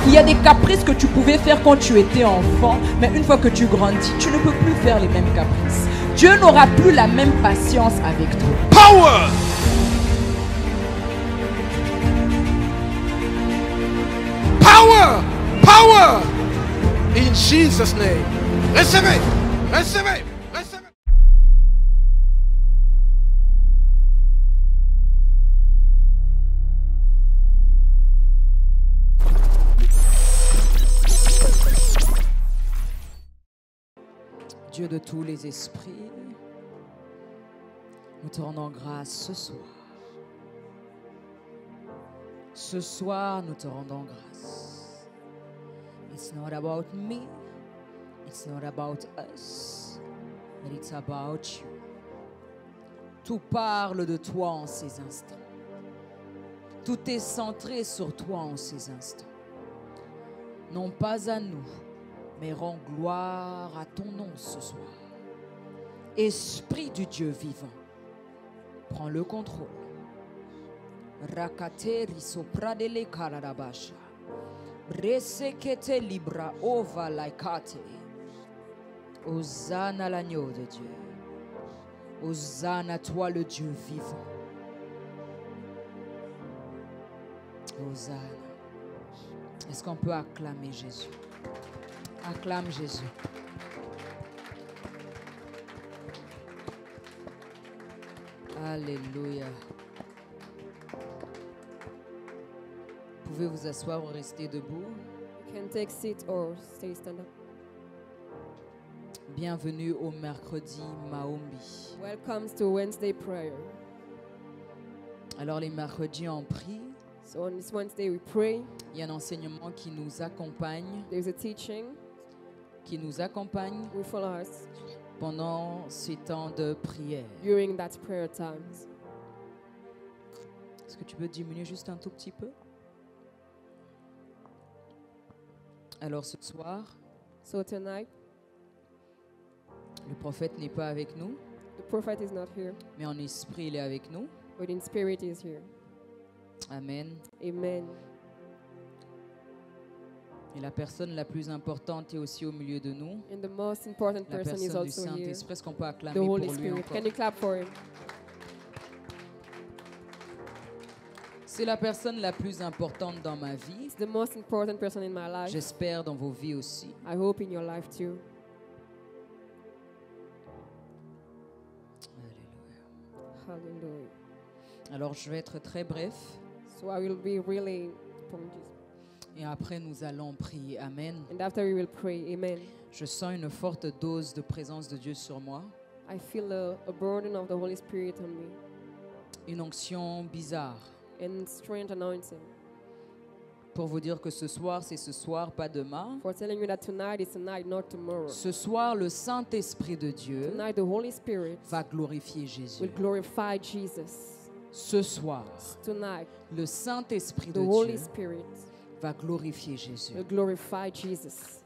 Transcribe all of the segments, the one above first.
Il y a des caprices que tu pouvais faire quand tu étais enfant, mais une fois que tu grandis, tu ne peux plus faire les mêmes caprices. Dieu n'aura plus la même patience avec toi. Power. Power. Power. In Jesus' name. Recevez. Recevez. Recevez. Dieu de tous les esprits, nous te rendons grâce ce soir. Ce soir, nous te rendons grâce. It's not about me, it's not about us, but it's about you. Tout parle de toi en ces instants. Tout est centré sur toi en ces instants. Non pas à nous, mais rends gloire à ton nom ce soir. Esprit du Dieu vivant, prends le contrôle. Rakateri sopradele karadabasha. Bresekete libra ova laikate. Hosanna l'agneau de Dieu. Hosanna toi le Dieu vivant. Hosanna. Est-ce qu'on peut acclamer Jésus? Acclame Jésus. Alléluia. Pouvez vous asseoir ou rester debout. You can take seat or stay stand up. Bienvenue au mercredi Maombi. Welcome to Wednesday prayer. Alors les mercredis on prie. So on this Wednesday we pray. Il y a un enseignement qui nous accompagne, There's a teaching. qui nous accompagne We follow us pendant ces temps de prière. during that prayer times. Est-ce que tu peux diminuer juste un tout petit peu? Alors ce soir, So tonight, le prophète n'est pas avec nous, the prophet is not here, mais en esprit il est avec nous. but in spirit is here. Amen. Amen. Et la personne la plus importante est aussi au milieu de nous. And the most important La person is personne du also here, Saint-Esprit. Est-ce qu'on peut acclamer the pour Holy lui Spirit. encore? Can you clap for him? C'est la personne la plus importante dans ma vie. It's the most important person in my life. J'espère dans vos vies aussi. I hope in your life too. Alléluia. Hallelujah. Alors je vais être très bref So I will be really pointed. et après nous allons prier. Amen. And after we will pray. Amen. Je sens une forte dose de présence de Dieu sur moi. I feel a burden of the Holy Spirit on me. Une onction bizarre. And strange anointing. Pour vous dire que ce soir, c'est ce soir, pas demain. For telling you that tonight is tonight, not tomorrow. Ce soir, le Saint-Esprit de Dieu Tonight the Holy Spirit va glorifier Jésus. will glorify Jesus. Ce soir, Tonight le Saint-Esprit the de Holy Dieu Spirit va glorifier Jésus. will glorify Jesus.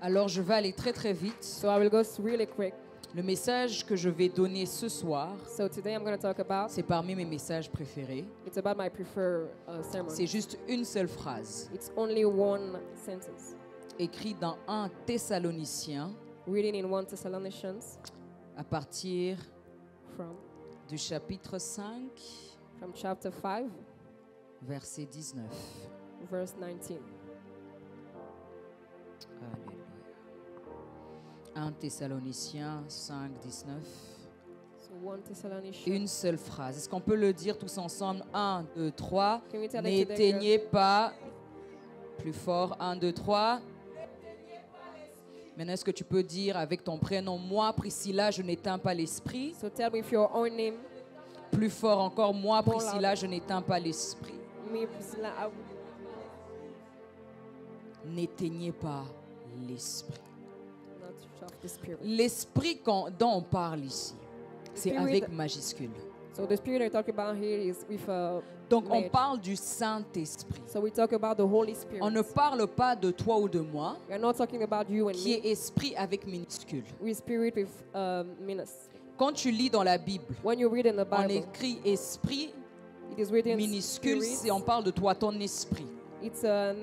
Alors je vais aller très très vite. So I will go really quick. Le message que je vais donner ce soir, So today I'm going to talk about, c'est parmi mes messages préférés. it's about my preferred sermon. C'est juste une seule phrase, It's only one sentence. écrite dans 1 Thessaloniciens, Reading in 1 Thessalonians à partir from du chapitre 5, chapter 5, verset 19. verse 19. Alléluia. 1 Thessaloniciens 5, 19. So 1 Thessalonians. Une seule phrase. Est-ce qu'on peut le dire tous ensemble? 1, 2, 3. Can we tell it N'éteignez pas. Plus fort. 1, 2, 3. Maintenant, est-ce que tu peux dire avec ton prénom, moi, Priscilla, je n'éteins pas l'esprit? So tell me with your own name. Plus fort encore, moi, More Priscilla, louder. je n'éteins pas l'esprit. Me, Priscilla, N'éteignez pas l'esprit. not of the Spirit. L'esprit dont on parle ici, c'est Spirit. avec majuscule. So the Spirit I talk about here is with a Donc, on major. parle du Saint-Esprit. So we talk about the Holy Spirit. On ne parle pas de toi ou de moi, We are not talking about you and qui me. est esprit avec minuscule. We spirit with minus. Quand tu lis dans la Bible, When you read in the on Bible, écrit esprit It is written minuscule spirit. si on parle de toi, ton esprit. It's a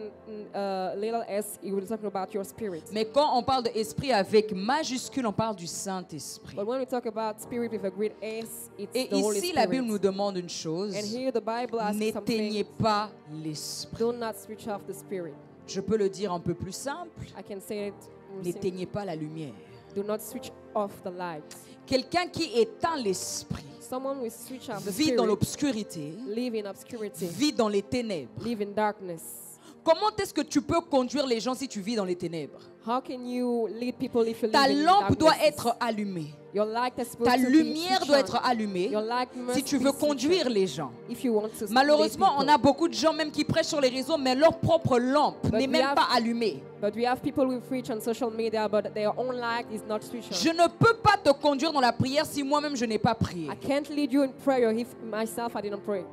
little s. It will talk about your spirit. Mais quand on parle d'esprit avec majuscule, on parle du Saint-Esprit. But when we talk about spirit with a great S, it's Et the Holy ici, Spirit. la Bible nous demande une chose. And here the Bible asks N'éteignez something. pas l'esprit. Do not switch off the spirit. Je peux le dire un peu plus simple. I can say it. in simple. N'éteignez pas la lumière. Do not switch off the light. Quelqu'un qui éteint l'esprit Someone will switch off the vit dans spirit, l'obscurité, live in obscurity, vit dans les ténèbres. live in darkness. Comment est-ce que tu peux conduire les gens si tu vis dans les ténèbres? How can you lead people if you Ta live in lampe doit darkness? être allumée. Your light is supposed Ta to be lumière switched doit on. être allumée Your light must si tu be veux switched conduire on les gens. if you want to Malheureusement, lead on people. a beaucoup de gens même qui prêchent sur les réseaux, mais leur propre lampe But n'est we même have- pas allumée. But we have people who preach on social media, but their own light is not switched on. Je ne peux pas te conduire dans la prière si moi-même je n'ai pas prié. I can't lead you in prayer if myself I didn't pray.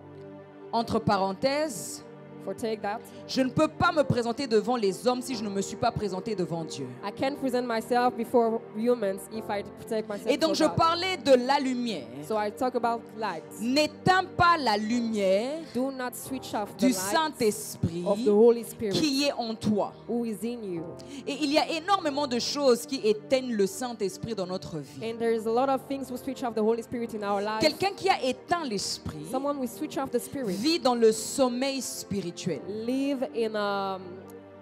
Entre parenthèses, For take that, je ne peux pas me présenter devant les hommes si je ne me suis pas présenté devant Dieu. I can't present myself before humans if I protect myself. Et donc je for God. parlais de la lumière. So I talk about light. N'éteins pas la lumière Do not switch off the du light Saint-Esprit of the Holy Spirit qui est en toi. who is in you. Et il y a énormément de choses qui éteignent le Saint-Esprit dans notre vie. And there is a lot of things who switch off the Holy Spirit in our lives. Quelqu'un qui a éteint l'Esprit Someone will switch off the Spirit. vit dans le sommeil spirituel. Live in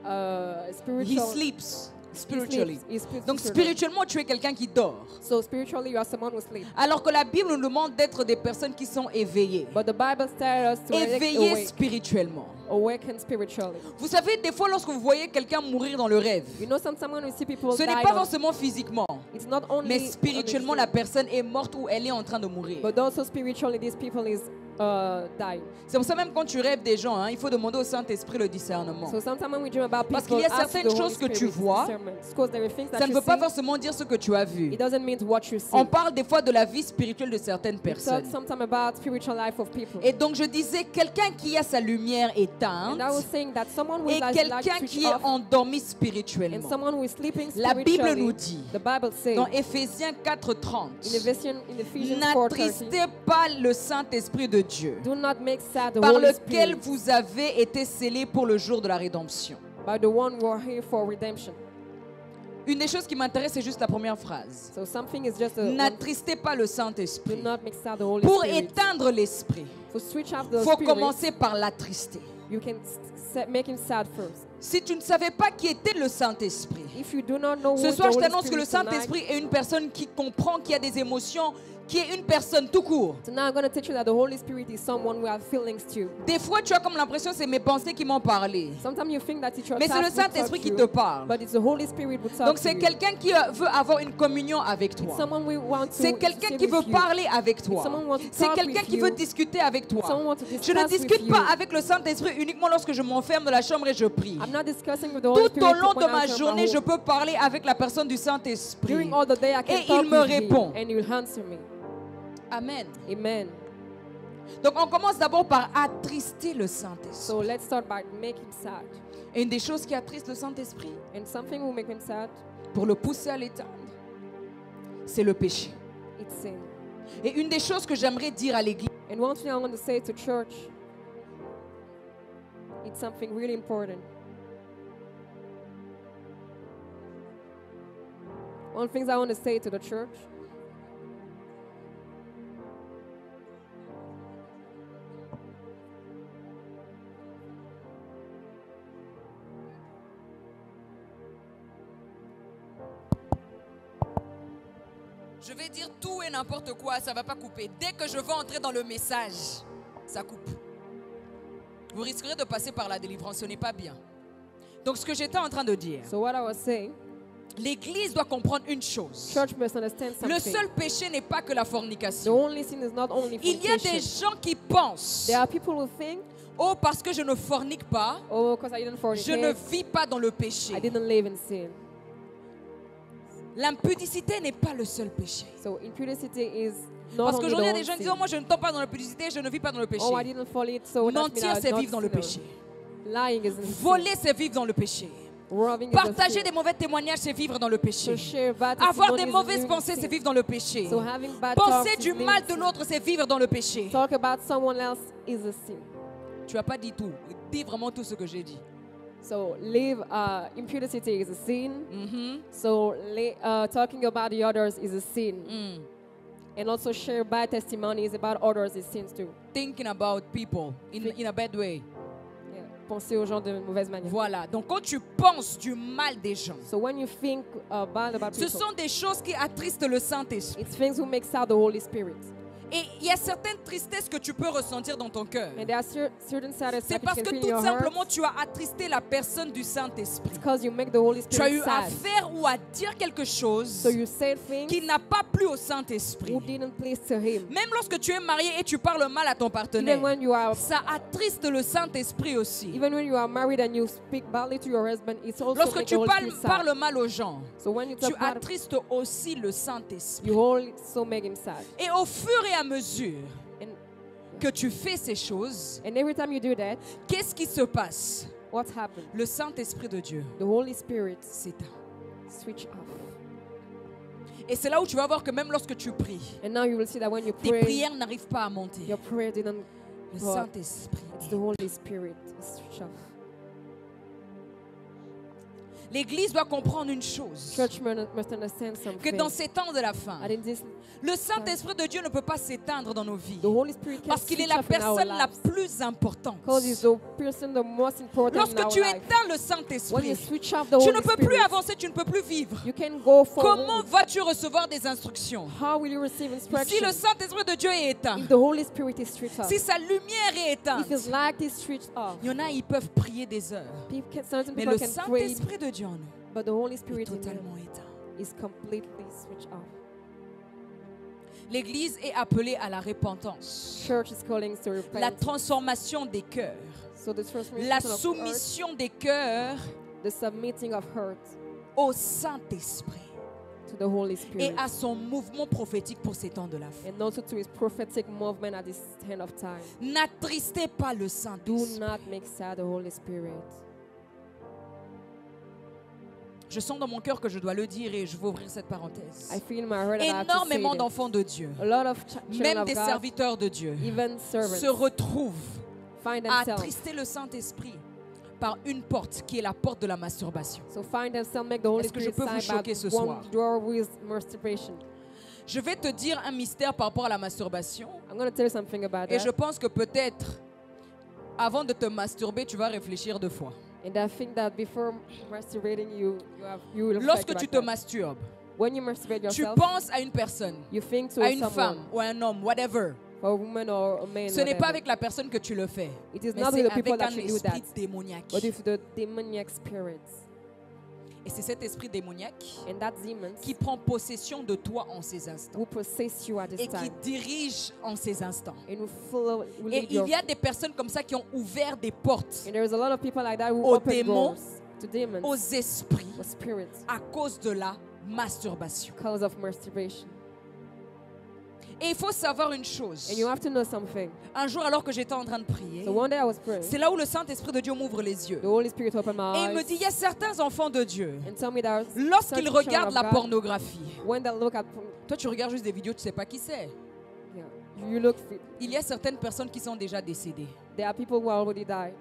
He spiritual. sleeps he spiritually. sleeps- he sleeps Donc spiritually. spirituellement, tu es quelqu'un qui dort. So spiritually, you are someone who sleeps. Alors que la Bible nous demande d'être des personnes qui sont éveillées. But the Bible tells us to Éveillées awake, spirituellement. awaken spiritually. Vous savez, des fois, lorsque vous voyez quelqu'un mourir dans le rêve, You know, sometimes when we see people ce die, n'est pas on- forcément physiquement, it's not only mais on the spirituellement, la spirit, personne est morte ou elle est en train de mourir. but also spiritually, these people is dying. C'est pour ça même quand tu rêves des gens, hein, il faut demander au Saint-Esprit le discernement. So sometimes when we dream about people, Parce qu'il y a ask certaines the Holy choses que tu Spirit vois, discernment. Because there are things that Ça ne you veut pas see, forcément dire ce que tu as vu. it doesn't mean what you see. On parle des fois de la vie spirituelle de certaines We personnes. talk sometimes about spiritual life of people. Et donc je disais, quelqu'un qui a sa lumière éteinte And I was saying that someone with et light quelqu'un switch qui est off endormi and spirituellement. someone who is sleeping La Bible spiritually, nous dit, the Bible says dans Éphésiens 4:30, in Ephesians 4:30, n'attristez pas le Saint-Esprit de Dieu, do not make sad the par Holy lequel Spirit, vous avez été scellés pour le jour de la rédemption. by the one who are here for redemption. Une des choses qui m'intéresse, c'est juste la première phrase. So something is just a N'attristez pas le do Saint-Esprit. not make sad the Holy Pour Spirit. éteindre l'Esprit, To switch off il the faut spirit, commencer par l'attrister. you can make him sad first. Si tu ne savais pas qui était le Saint-Esprit, If you do not know who ce is the soir je Holy t'annonce que le Spirit tonight, Saint-Esprit est une personne qui comprend, qui a des émotions, qui est une personne tout court. so now I'm going to teach you that the Holy Spirit is someone who has feelings too. Des fois tu as comme l'impression que c'est mes pensées qui m'ont parlé. Sometimes you think that it's your Mais c'est le thoughts who talk Saint-Esprit qui you, te parle. but it's the Holy Spirit who talks Donc to c'est you. quelqu'un qui veut avoir une communion avec It's toi. someone who wants to C'est quelqu'un sit qui veut with you. parler avec toi. Someone who wants to C'est talk quelqu'un with qui you. veut discuter avec toi. Someone wants to Je ne discuss with discute you. pas avec le Saint-Esprit uniquement lorsque je m'enferme dans la chambre et je prie. I'm not discussing with the Holy Tout Spirit au long when de I'm ma at my journée, home. je peux parler avec la personne du Saint-Esprit. During all the day, I can Et talk il me with répond. him, and he will answer me. Amen. Amen. Donc on commence d'abord par attrister le Saint-Esprit. So let's start by making him sad. Et une des choses qui attristent le Saint-Esprit, And something will make him sad, pour le pousser à l'éteindre, c'est le péché. it's sin. Et une des choses que j'aimerais dire à l'Église, And one thing I want to say to church, it's something really important. One thing I want to say to the church, je vais dire tout et n'importe quoi, ça ne va pas couper. Dès que je vais entrer dans le message, ça coupe. Vous risquerez de passer par la délivrance, ce n'est pas bien. Donc ce que j'étais en train de dire, so what I was saying, l'Église doit comprendre une chose. church must understand Le something. seul péché n'est pas que la The fornication. only sin is not only Il y a des fornication. gens qui pensent, There are people who think, oh parce que je ne fornique pas, oh, because I didn't je ne fornicate, vis pas dans le I péché. didn't live in sin. L'impudicité n'est pas le seul péché. So impudicity is not Parce only qu'aujourd'hui, il y a the des gens one qui disent, sin. oh, moi je ne tombe pas dans l'impudicité, je ne vis pas dans le péché. Oh, I didn't fall it, so that means Mentir, I'm c'est not vivre dans le sinner. péché. Lying is in sin. Voler, c'est vivre dans le péché. Robbing is a Partager sin. des mauvais témoignages, c'est vivre dans le péché. To share bad Avoir des testimonies is mauvaises living pensées, sin. c'est vivre dans le péché. So having bad Penser talks du is living mal de sin. l'autre, c'est vivre dans le péché. Talk about someone else is a sin. Tu n'as pas dit tout. Dis vraiment tout ce que j'ai dit. So live impurity is a sin. Mhm. So talking about the others is a sin. Mm. And also share bad testimonies about others is sins too. Thinking about people in a bad way. Yeah. Penser aux gens de mauvaise manière. Voilà. Donc quand tu penses du mal des gens, So when you think bad about ce people, sont des choses qui attristent le Saint-Esprit. it's things who makes out the Holy Spirit. Et il y a certaines tristesses que tu peux ressentir dans ton cœur. And there are certain sadness C'est that you parce can que feel in tout your simplement heart tu as attristé la personne du Saint-Esprit. because you make the Holy Tu as eu Spirit à sad. faire ou à dire quelque chose So you said things qui n'a pas plu au Saint-Esprit. who didn't please to Him. Même lorsque tu es marié et tu parles mal à ton Even partenaire, when you are ça attriste le Saint-Esprit aussi. Even when you are married and you speak badly to your husband, it's also Lorsque make tu the Holy Spirit sad. parles mal aux gens, So when you tu talk bad, attristes aussi le Saint-Esprit. you also make him sad. Et au fur et à mesure And, que tu fais ces choses, and every time you do that, qu'est-ce qui se passe? what happens? Le Saint-Esprit de Dieu The Holy Spirit s'éteint. switch off. Et c'est là où tu vas voir que même lorsque tu pries, And now you will see that when you tes pray, prières n'arrivent pas à monter. your prayer didn't Le go up. Saint-Esprit. It's the Holy Spirit. It's switch off. L'Église doit comprendre une chose, Church must understand que something. dans ces temps de la fin, And in this, le Saint-Esprit de Dieu ne peut pas s'éteindre dans nos vies. the Holy Spirit can Parce qu'il est switch la off in our personne la lives. plus importante. Because he's the person the most important in Lorsque our tu life. éteins le When you Saint-Esprit, switch off the tu Holy ne peux plus Spirit, avancer, tu ne peux plus vivre. you can go Comment forward. vas-tu recevoir des instructions? How will you receive Si instruction? le Saint-Esprit de Dieu est éteint, If the Holy Spirit is switched off, si sa lumière est éteinte, if his light is switched off, il y en a, ils peuvent prier des heures. certain Mais people le can pray, Saint-Esprit de Dieu en nous but the Holy est Spirit in you totalement éteint. is completely switched off. L'Église est appelée à la repentance, Church is calling to la repent. transformation des cœurs, So the transformation la of heart, soumission des cœurs the submitting of heart au Saint-Esprit to the Holy et Spirit, à son mouvement prophétique pour ces temps de la fin. and also to his prophetic movement at this end of time. N'attristez pas le Do Saint-Esprit. not make sad the Holy Spirit. Je sens dans mon cœur que je dois le dire et je veux ouvrir cette parenthèse. I feel in my heart that I have to Énormément say that. d'enfants de Dieu, A lot of children même of des God, serviteurs de Dieu, even servants, se retrouvent find à themselves. attrister le Saint-Esprit par une porte qui est la porte de la masturbation. So find themselves make the Holy Est-ce que je Spirit peux vous sign choquer ce about soir? one door with masturbation. Je vais te dire un mystère par rapport à la masturbation I'm going to tell you something about et that. je pense que peut-être avant de te masturber, tu vas réfléchir deux fois. And I think that before masturbating, you will Lorsque reflect tu about te that. masturbes, When you masturbate tu yourself, penses à une personne, you think to à une someone, femme ou à un homme, whatever. for a woman or a man. Ce n'est pas whatever. avec la personne que tu le fais, It is mais not c'est with the people avec that un you do that, esprit démoniaque. but with the demoniac spirits. Et c'est cet esprit démoniaque And that demons qui prend possession de toi en ces instants will possess you at this et qui time dirige en ces instants. and will Et lead il y a des personnes comme ça qui ont ouvert des portes And there's a lot of people like that who aux open démons, doors to demons, aux esprits, or spirits, à cause de la masturbation. because of masturbation. Et il faut savoir une chose. And you have to know something. Un jour, alors que j'étais en train de prier, So one day I was praying. c'est là où le Saint-Esprit de Dieu m'ouvre les yeux. The Holy Spirit opened my Et eyes il me dit, il y a certains enfants de Dieu, and told me that lorsqu'ils certain regardent children la of God, pornographie, when they look at toi tu regardes juste des vidéos, tu ne sais pas qui c'est. yeah, you look fit. Il y a certaines personnes qui sont déjà décédées. There are people who already died.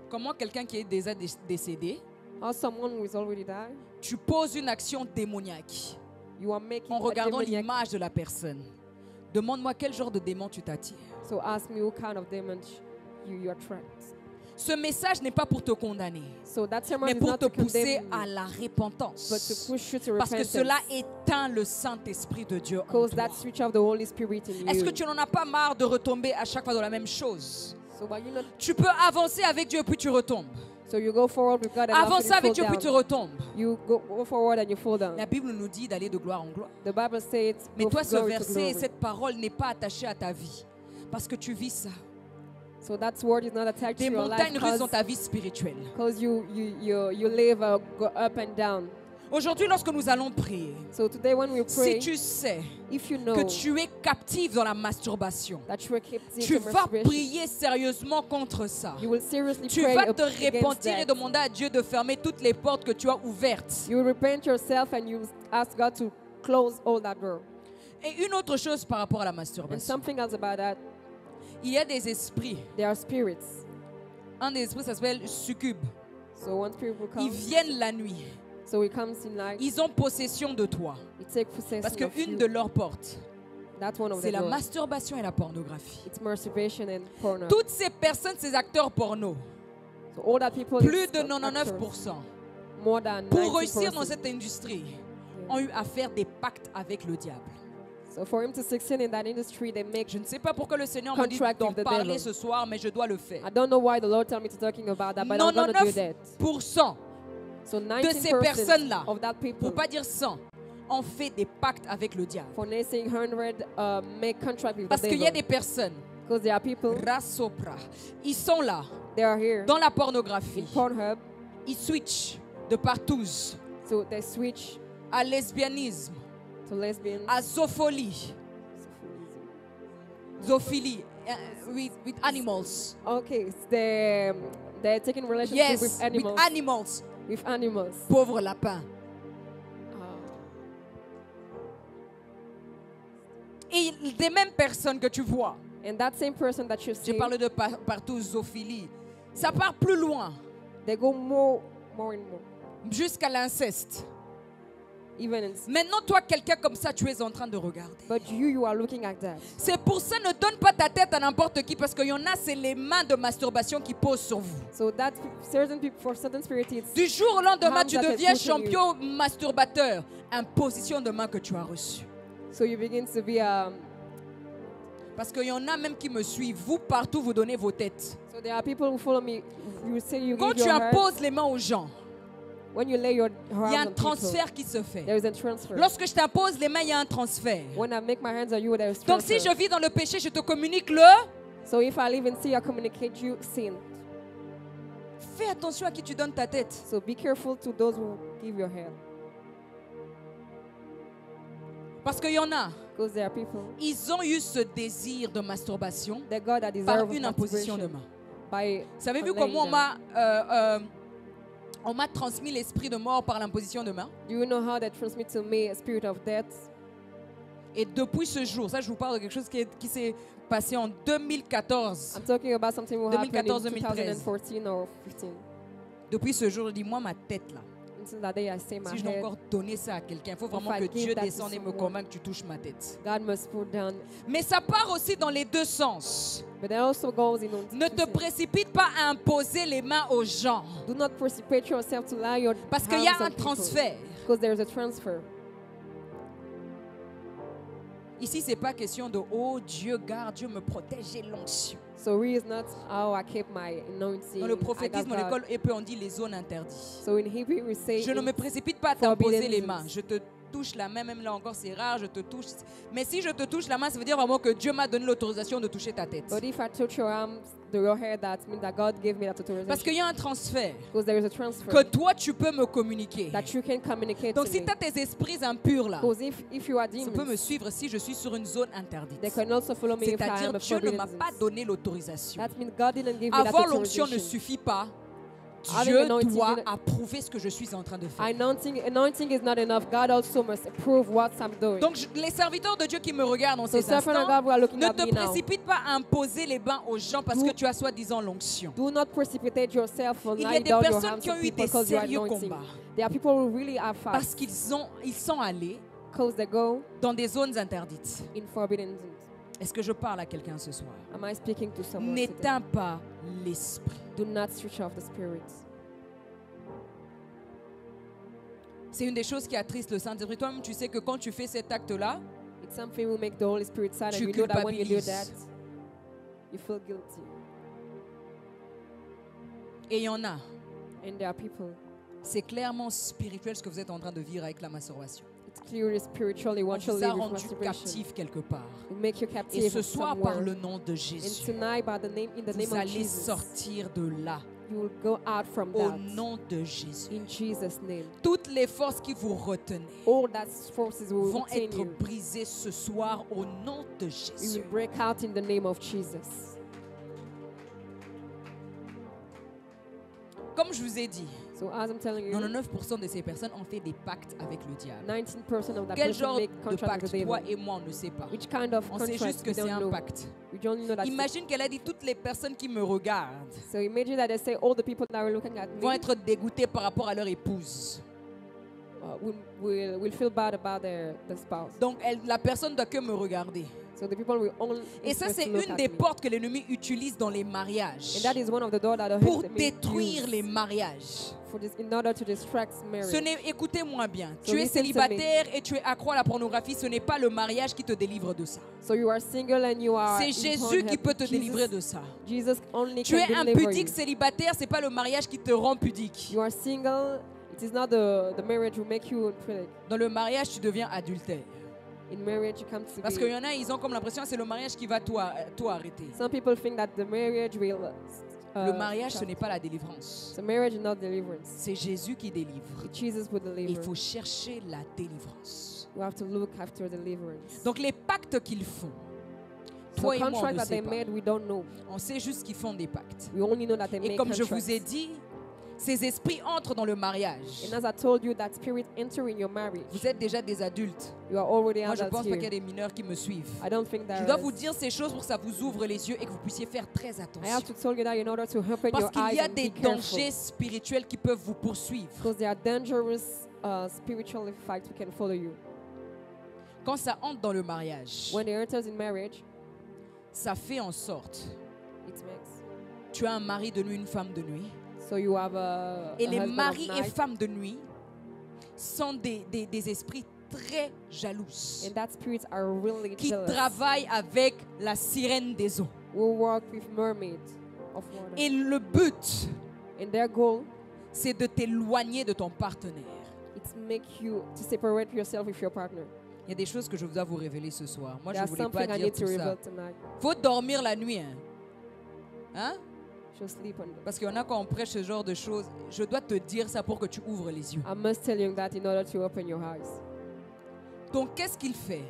Comment quelqu'un qui est déjà décédé, Or someone who is already died, tu poses une action démoniaque you are making en a regardant demoniac. l'image de la personne. Demande-moi quel genre de démon tu t'attires. So ask me what kind of demon you attract. Ce message n'est pas pour te condamner, So that sermon mais is pour not te to pousser condemn à you, la but to repentance. push you to Parce que repentance. cela éteint le Saint-Esprit de Dieu en Because toi. that switch of the Holy Spirit in Est-ce you. que tu n'en as pas marre de retomber à chaque fois dans la même chose? So why you not? Tu peux avancer avec Dieu puis tu retombes. So you go forward with God and Avancer after avec you Dieu fall puis tu down. retombes. You go forward and you fall down. La Bible nous dit d'aller de gloire en gloire. The Bible says, Mais go toi, from ce glory to verset et glory. cette parole n'est pas attachée à ta vie. Parce que tu vis ça. So that word is not attached Des to your life montagnes russes dans because ta vie spirituelle. you live go up and down. Aujourd'hui, lorsque nous allons prier, So today when we si pray, tu sais if you know que tu es captif dans la masturbation, that you are captive tu to vas masturbation, prier sérieusement contre ça. you will seriously Tu pray vas te against repentir et that. demander à Dieu de fermer toutes les portes que tu as ouvertes. You will repent yourself and you ask God to close all that door. Et une autre chose par rapport à la And masturbation. something else about that, Il y a des esprits. there are spirits. Un des esprits, ça s'appelle succube. So one spirit will Ils come. viennent la nuit. So he comes in night. Ils ont possession de toi. He takes possession Parce of qu'une you. de leurs portes, That's one of c'est the la doors. masturbation et la pornographie. It's masturbation and porno. Toutes ces personnes, ces acteurs porno, So all that people plus is de actors, 99%, more than pour réussir 90%. dans cette industrie, ont eu à faire des pactes avec le diable. So for him to succeed in that industry, they make. Je ne sais pas pourquoi le Seigneur m'a dit Contract d'en with the parler devil. ce soir, mais je dois le faire. I don't know why the Lord told me to talking about that, but I'm going to do that. 99% So de ces personnes-là, 19% of that people, pour pas dire 100, ont fait des pactes avec le diable. for saying 100, make contract with Parce the qu'il y a devil. des personnes, Because there are people, rasopra, ils sont là, they are here dans la pornographie. in Pornhub, Ils switchent de partous so they switch à lesbianisme, to lesbians. à zoophilie, zoophilie, with animals. Okay, so they're taking relationship Yes, with animals. with animals. With animals. Pauvre lapin. Et des mêmes personnes que tu vois, And that same person that you je see, parle de partout zoophilie, ça part plus loin, they go more and more. jusqu'à l'inceste. Even in, Maintenant, toi, quelqu'un comme ça, tu es en train de regarder. but you are looking at that. C'est pour ça, ne donne pas ta tête à n'importe qui, parce qu'il y en a, c'est les mains de masturbation qui posent sur vous. So that certain people, for certain spirits, it's Du jour au lendemain, tu That is deviens pushing you. champion masturbateur. Imposition de main que tu as reçue. so you begin to be Parce qu'il y en a même qui me suivent. Vous, partout, vous donnez vos têtes. so there are people who follow me. You say you Quand give tu your heart. imposes les mains aux gens, When you lay your il y hands a un on people, transfert qui se fait. there is a transfer. Lorsque je t'impose les mains, il y a un transfert. When I make my hands on you, there is Donc si transfer. je vis dans le péché, je te communique le... So if I live in sin, I communicate you sin. Fais attention à qui tu donnes ta tête. So be careful to those who give your head. Parce qu'il y en a, Because there are people ils ont eu ce désir de masturbation that God that par deserve une imposition de masturbation main. by Savez-vous laying comment down. on m'a transmis l'esprit de mort par l'imposition de main? Do you know how that transmit to me a spirit of death? Et depuis ce jour, ça je vous parle de quelque chose qui s'est passé en 2014. I'm talking about something who happened in 2014-2013. 2014 or 15. Depuis ce jour, je dis, moi, ma tête là, Until that day, I say my si je dois head, encore donner ça à quelqu'un, il faut vraiment I que give Dieu that to descende et me someone, convainque que tu touches ma tête. God must put down. Mais ça part aussi dans les deux sens. But it also goes in. Ne te précipite pas à imposer les mains aux gens. Do not precipitate yourself to lie your Parce qu'il y a hands on un people. transfert. Because there is a transfer. Ici, c'est pas question de oh Dieu garde, Dieu me protège, j'ai l'onction. So really is not how I keep my anointing. Dans le I got prophétisme, God. l'école hébreu, on dit les zones interdites. So in Hebrew we say Je ne me it's précipite pas à forbidden t'imposer les zones. mains. Je te touche la main, même là encore c'est rare, je te touche. Mais si je te touche la main, ça veut dire vraiment que Dieu m'a donné l'autorisation de toucher ta tête. But if I touch your arms, your hair, that means that God gave me that authorization. Parce qu'il y a un transfert Because there is a transfer que toi tu peux me communiquer. that you can communicate Donc to si me. tu as tes esprits impurs là, Because if you are tu peux me demons, suivre si je suis sur une zone interdite. they can also follow me if I C'est-à-dire am a Dieu ne forbidden m'a pas zone. donné l'autorisation. That means God didn't give me that Avoir l'onction ne authorization. suffit pas. Having Dieu anointing doit didn't- approuver ce que je suis en train de faire. Anointing is not enough. God also must approve what I'm doing. Donc les serviteurs de Dieu qui me regardent en So ces servants of instants, God who are looking ne at te me now, précipite pas à imposer les bains aux gens parce que tu as soi-disant l'onction. do not precipitate yourself for Il y a lying des down your personnes hands qui ont on eu people des because you are sérieux anointing. combats. There are people who really are Parce fast qu'ils sont allés because they go dans des zones interdites. in forbidden zones. Est-ce que je parle à quelqu'un ce soir? Am I speaking to someone today? N'éteins pas l'esprit. Do not switch off the spirit. C'est une des choses qui attriste le Saint-Esprit. Toi-même, tu sais que quand tu fais cet acte-là, It's something will make the Holy Spirit sad, and Tu you know that when you do culpabilises. that, you feel guilty. et il y en a, And there are people, c'est clairement spirituel ce que vous êtes en train de vivre avec la masturbation. it's clearly spiritually On what you vous a live with rendu masturbation. captif quelque part. Will make you Et captive ce soir, par somewhere. le nom de And Jésus, tonight, by the name, in the name vous of allez Jesus, sortir de là You will go out from Au that. nom de Jésus. In Jesus' name. Toutes les forces qui vous retenaient All that forces will vont retain être you. brisées ce soir au nom de You Jésus. will break out in the name of Jesus. Comme je vous ai dit, So as I'm telling you, 99% de ces personnes ont fait des pactes avec le diable. 19% of that Quel person genre make de contract with pacte, the toi devil. et moi, on ne sait pas. Which kind of On sait contract juste que we c'est don't un know. pacte. We only know that. Imagine qu'elle a dit toutes les personnes qui me regardent So imagine that they say all the people that are looking at vont me être dégoûtées par rapport à leur épouse. will feel bad about their spouse. Donc la personne doit que me regarder. So the people will only Et ça, c'est look une at des me. portes que l'ennemi utilise dans les mariages And that is one of the doors that the pour enemy détruire use les mariages. for this, in order to distract marriage. Écoutez-moi bien, So tu es listen to me. célibataire et tu es accro à la pornographie, ce n'est pas le mariage qui te délivre de ça. So you are single and you are. C'est in Jésus qui pornhab- peut te Jesus- délivrer de ça. Jesus only Tu can es deliver impudique you. célibataire, c'est pas le mariage qui te rend pudique. You are single. It is not the marriage will make you impudent. Dans le mariage, tu deviens adultère. In marriage, you come to Parce qu'il be. y en a, ils ont comme l'impression que c'est le mariage qui va tout arrêter. Some people think that the marriage will. Le mariage, ce n'est pas la délivrance. So marriage is not deliverance. C'est Jésus qui délivre. It's Jesus will Il deliver. faut chercher la délivrance. You have to look after deliverance. Donc les pactes qu'ils font, So toi et moi, on contract ne that sait they pas. made, we don't know. On sait juste qu'ils font des pactes. We only know that they Et make comme je contracts. vous ai dit, ces esprits entrent dans le mariage. And as I told you, that spirit enter in your marriage. Vous êtes déjà des adultes. You are already Moi, je ne adults pense pas qu'il y a here. des mineurs qui me suivent. I don't think that. Je dois vous dire ces choses pour que ça vous ouvre les yeux et que vous puissiez faire très I have attention. to tell you that in order to open Parce your qu'il eyes y a and des be careful. dangers spirituels qui peuvent vous poursuivre. Because there are dangerous spiritual effects we can follow you. Quand ça entre dans le mariage, When it enters in marriage, ça fait en sorte, it makes. tu as un mari de nuit, une femme de nuit. So you have a Et les husband maris of et night, femmes de nuit sont des esprits très jaloux and that spirits are really qui jealous. travaillent avec la sirène des eaux. Will work with mermaids of water. Et le but, And their goal c'est de t'éloigner de ton partenaire. is to make you to separate yourself with your partner. Il y a des choses que je dois vous révéler ce soir. Moi, je ne There's voulais pas something I dire need to tout ça. reveal tonight. Faut dormir la nuit. Hein? Just sleep on them. Parce qu'il y en a quand on prêche ce genre de choses. Je dois te dire ça pour que tu ouvres les yeux. I must tell you that in order to open your eyes. Donc, qu'est-ce qu'il fait?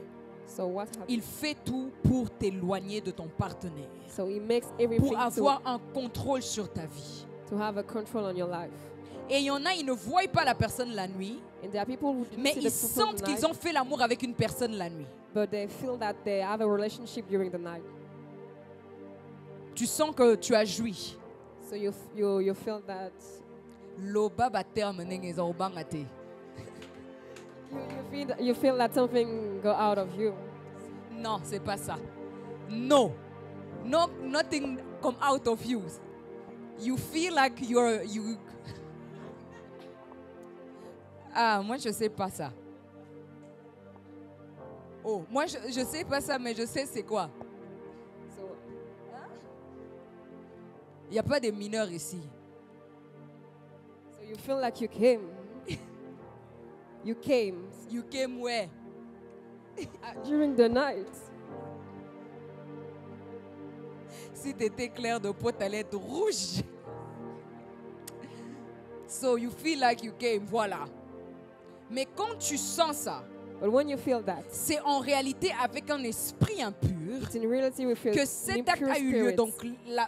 So what happens? Il fait tout pour t'éloigner de ton partenaire. So he makes everything Pour avoir un contrôle sur ta vie. to have a control on your life. Et il y en a, ils ne voient pas la personne la nuit, And there are people who didn't mais see ils the people sentent at qu'ils night, ont fait l'amour avec une personne la nuit. but they feel that they have a relationship during the night. Tu sens que tu as joui. So you feel that Loba ba terme nengeza obangate. you feel that something go out of you. Non, c'est pas ça. No. No, nothing come out of you. You feel like you. Ah, moi je sais pas ça. Oh, moi je sais pas ça, mais je sais c'est quoi. So Il n'y a pas de mineurs ici. you feel like you came. You came You came where? during the night. Si tu étais clair de peau, tu allais être rouge. So you feel like you came, voilà. Mais quand tu sens ça, But when you feel that, c'est en réalité avec un esprit impur it's in reality we feel que an cet acte impure a eu lieu. spirit Donc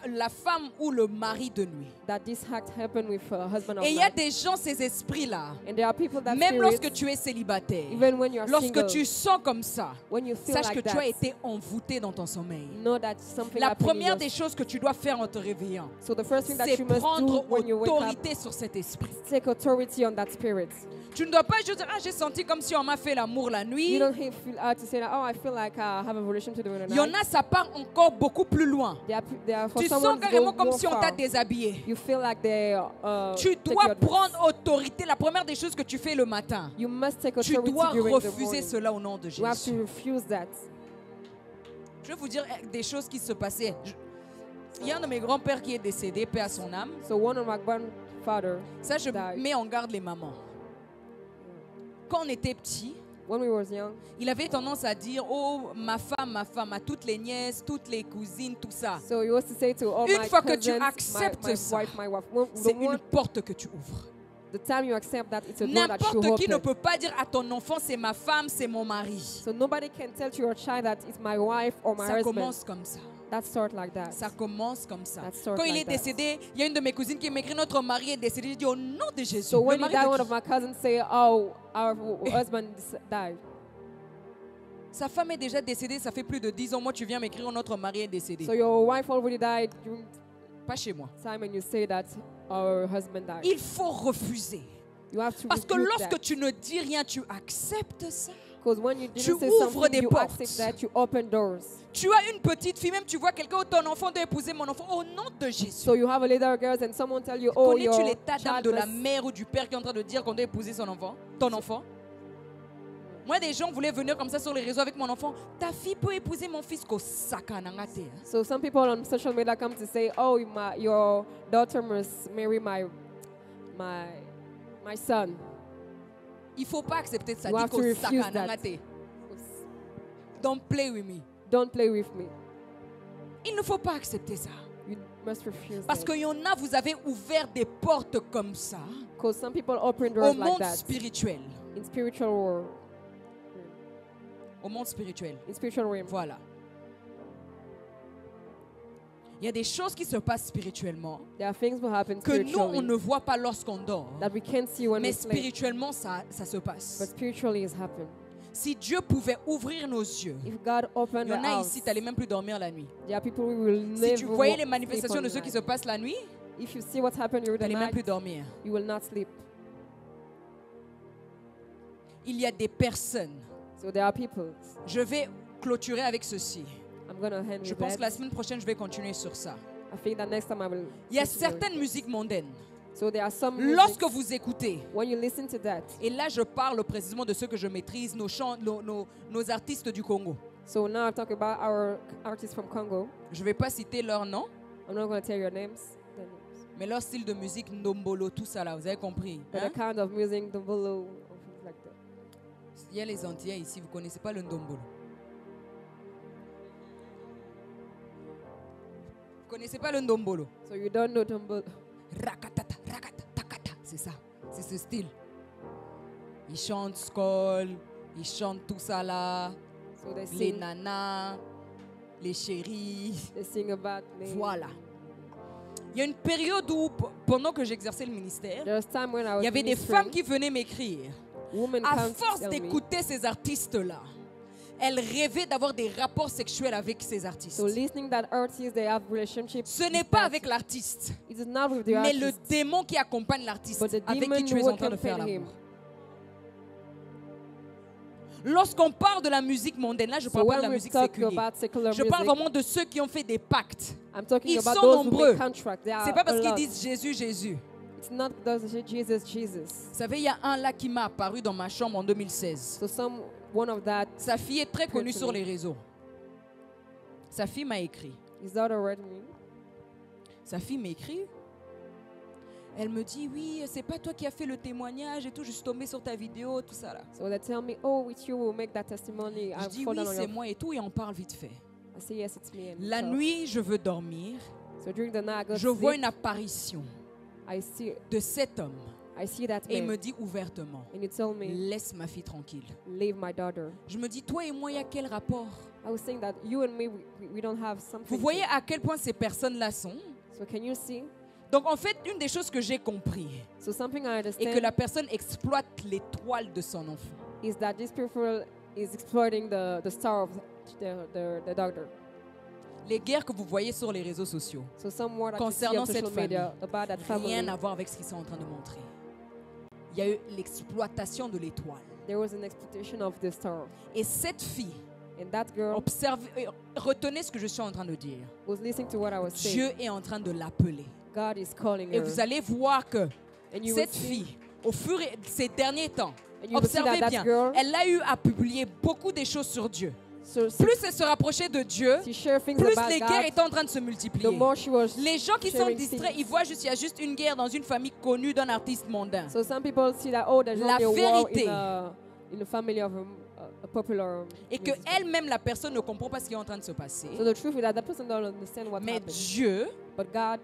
la femme ou le mari de nuit. that this act happened with a husband of Et il y a night. des gens, ces esprits-là, And there are people that même spirits, lorsque tu es célibataire, even when you are lorsque single, tu sens comme ça, when you feel sache like que tu as that, été envoûté dans ton sommeil. know that something La happened in première your- des choses que tu dois faire en te réveillant, So the first thing that c'est you must do prendre when you wake up, autorité sur cet esprit. take authority on that spirit. Tu ne dois pas juste dire, ah, j'ai senti comme si on m'a fait l'amour la You nuit. don't feel to say that, oh, I feel like I have a relationship during the Il y en night. a, ça part encore beaucoup plus loin. They are for Tu someone sens to carrément go comme more si on far. t'a déshabillé. You feel like they Tu take dois your- prendre autorité. La première des choses que tu fais le matin, You must take tu authority dois during the refuser morning. cela au nom de You have Jésus. to refuse that. Je vais vous dire des choses qui se passaient. Il y a un de mes grands-pères qui est décédé, paix à son âme. So one of my grandfather, Ça, je Die. mets en garde les mamans. Quand on était petit, when we were young, il avait tendance à dire, oh, ma femme, à toutes les nièces, toutes les cousines, tout ça. so he used to say to all Une my fois que tu cousins, acceptes my ça, wife, my wife. When, C'est une porte que tu ouvres. the time you accept that, it's a door that you N'importe qui ne open. peut pas dire à ton enfant, c'est ma femme, c'est mon mari. So nobody can tell to your child that it's my wife or my Ça husband. commence comme ça. That start like that. Ça commence comme ça. That start Quand il like est that. décédé, il y a une de mes cousines qui m'écrit, notre mari est décédé. Je dis, au nom de Jésus. So Le when he mari died, de one qui? of my cousins say, "Oh, our husband died." Sa femme est déjà décédée, ça fait plus de 10 ans. Moi, tu viens m'écrire, notre mari est décédé. So your wife already died during Pas chez moi. the time, and you say that our husband died. Il faut refuser. You have to Parce que rebuke lorsque that. tu ne dis rien, tu acceptes ça. Because when you tu didn't say ouvres something, des you portes. accept that, you open doors. Tu as une petite fille, même tu vois quelqu'un, oh, ton enfant doit épouser mon enfant, au nom de Jésus. So you have a little girl and someone tell you, "Oh, Connais-tu your l'état d'âme child de la must-" mère ou du père qui est en train de dire qu'on doit épouser son enfant, ton enfant? Moi, des gens voulaient venir comme ça sur les réseaux avec mon enfant. Ta fille peut épouser mon fils qu'au sakanangate. So some people on social media come to say, "Oh, your daughter must marry my son." Il faut pas accepter ça. You Dit have to qu'au refuse that. sakanangate. Don't play with me. Don't play with me. Il ne faut pas accepter ça. You must refuse Parce that. qu'il y en a, vous avez ouvert des portes comme ça Because some people open au doors like monde that spirituel. in spiritual world. Au monde spirituel. In spiritual realm. Voilà. Il y a des choses qui se passent spirituellement There are things that happen que nous, spiritually on ne voit pas lorsqu'on dort. that we can't see when Mais we sleep. spirituellement, ça se But passe. spiritually it's happened. Si Dieu pouvait ouvrir nos yeux, If God opened il y the en a house, ici, tu n'allais même plus dormir la nuit. there are people who will Si never tu voyais les sleep manifestations on de ceux qui night. se passent la nuit, If you see what's happened during tu the n'allais même plus night, dormir. you will not sleep. Il y a des personnes. So there are people. Je vais clôturer avec ceci. I'm going to hand Je with pense que la that. semaine prochaine, je vais continuer sur ça. I think that next time I will. Il y a continue with certaines this. musiques mondaines. So there are some Lorsque musics, vous écoutez, when you listen to that. et là je parle précisément de ceux que je maîtrise, nos artistes du Congo. So now I'm talking about our artists from Congo. Je ne vais pas citer leur nom, I'm not going to tell your names. mais leur style de musique, ndombolo, tout ça là, vous avez compris. But Hein? the kind of music, the bolo, or things like that. Il y a les Antillais ici, vous ne connaissez pas le ndombolo. Vous ne connaissez pas le ndombolo. So you don't know Dumbolo. Rakatata, rakata, takata, c'est ça, c'est ce style. Ils chantent Skoll, ils chantent tout ça là, So they les sing, nanas, les chéris, they sing about me. voilà. Il y a une période où, pendant que j'exerçais le ministère, There was time when I was il y avait des ministering, femmes qui venaient m'écrire. women À come to force tell me. d'écouter ces artistes-là, elles rêvaient d'avoir des rapports sexuels avec ces artistes. So listening that artists, they have relationships. Ce n'est with pas that. avec l'artiste, It is not with the mais le artist, démon qui accompagne l'artiste, but the avec qui demon tu es who en train de faire accompany him. l'amour. Lorsqu'on parle de la musique mondaine, là je ne So parle pas de when la we musique talk séculière. about secular Je parle music, vraiment de ceux qui ont fait des pactes. I'm talking Ils about sont those who nombreux. make contracts. They are C'est pas parce a qu'ils lot. disent Jésus, Jésus. It's not because they say Jesus, Jesus. Vous savez, il y a un là qui m'a apparu dans ma chambre en 2016. So one of that, Sa fille est très connue sur Personally. les réseaux. Sa fille m'a écrit. his daughter read me. Sa fille m'écrit. Elle me dit, oui, c'est pas toi qui as fait le témoignage et tout, je suis tombée sur ta vidéo, tout ça là. So they tell me, "Oh, with you we'll make that testimony." Je I've dis, fallen oui, on c'est your. moi et tout, et on parle vite fait. I say, "Yes, it's me." And La talk. nuit, je veux dormir. So during the night, I go Je to vois sleep. une apparition I see de cet homme. that Et il man, me dit ouvertement, and he told me, laisse ma fille tranquille. "Leave my daughter." Je me dis, toi et moi, il y a quel rapport? I was saying that you and me, we don't have something. Vous voyez à quel point ces personnes-là sont? So can you see? Donc en fait, une des choses que j'ai compris So something I et understand que la personne exploite l'étoile de son enfant. is that this people is exploiting the star of the daughter. Les guerres que vous voyez sur les réseaux sociaux, So some word that you see concernant on social cette media about that family, rien à voir avec ce qu'ils sont en train de montrer. Il y a eu l'exploitation de l'étoile. there was an exploitation of the star. Et cette fille, And that girl retenez ce que je suis en train de dire. was listening to what I was saying. Dieu est en train de l'appeler. God is calling Et her. vous allez voir que And you will cette see- fille, au fur et ces derniers temps, and you will see observez that bien, girl, elle a eu à publier beaucoup des choses sur Dieu. so Plus elle se rapprochait de Dieu, she shared things plus about les guerres God, étaient en train de se the multiplier. more she was Les gens qui sont sharing distraits, things. ils voient juste, il y a juste une guerre dans une famille connue d'un artiste mondain. So some people see that, oh, there's La only a war vérité. in the family of a popular Et que musician. elle-même, la personne, ne comprend pas ce qui est en train de se passer. So the truth is that person don't understand what Mais happened. Dieu But God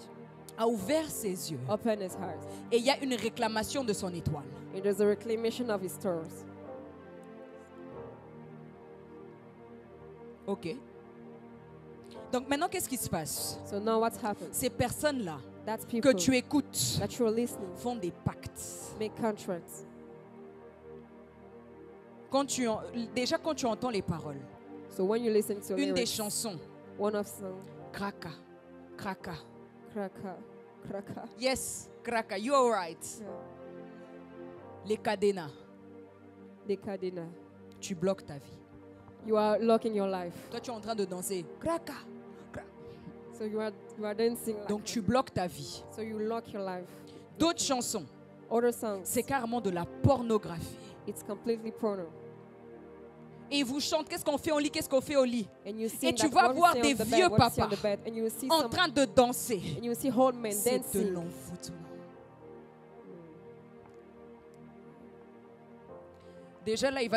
a ouvert ses yeux. opened his heart. Et il y a une réclamation de son étoile. And there's a reclamation of his stars. OK. Donc maintenant, qu'est-ce qui se passe? So now what happens? Ces personnes-là That's que people tu écoutes that you're listening, font des pactes. make contracts. Déjà, quand tu entends les paroles, So when you listen to une des lyrics, chansons, one of song, Kraka, Kraka. kraka, kraka. Yes, Kraka, you are right. Yeah. Les cadenas, Decadena. tu bloques ta vie. You are locking your life. Toi, tu es en train de danser. Kraka. So you are dancing. Like Donc, tu bloques ta vie. So you lock your life. D'autres chansons, Other songs, c'est carrément de la pornographie. it's completely porno. Et ils vous chantent, qu'est-ce qu'on fait au lit, qu'est-ce qu'on fait au lit? And you see tu vas voir des vieux papas and you will see En some, train de danser. and you will see old men C'est de dancing. l'envoûtement. Déjà là, il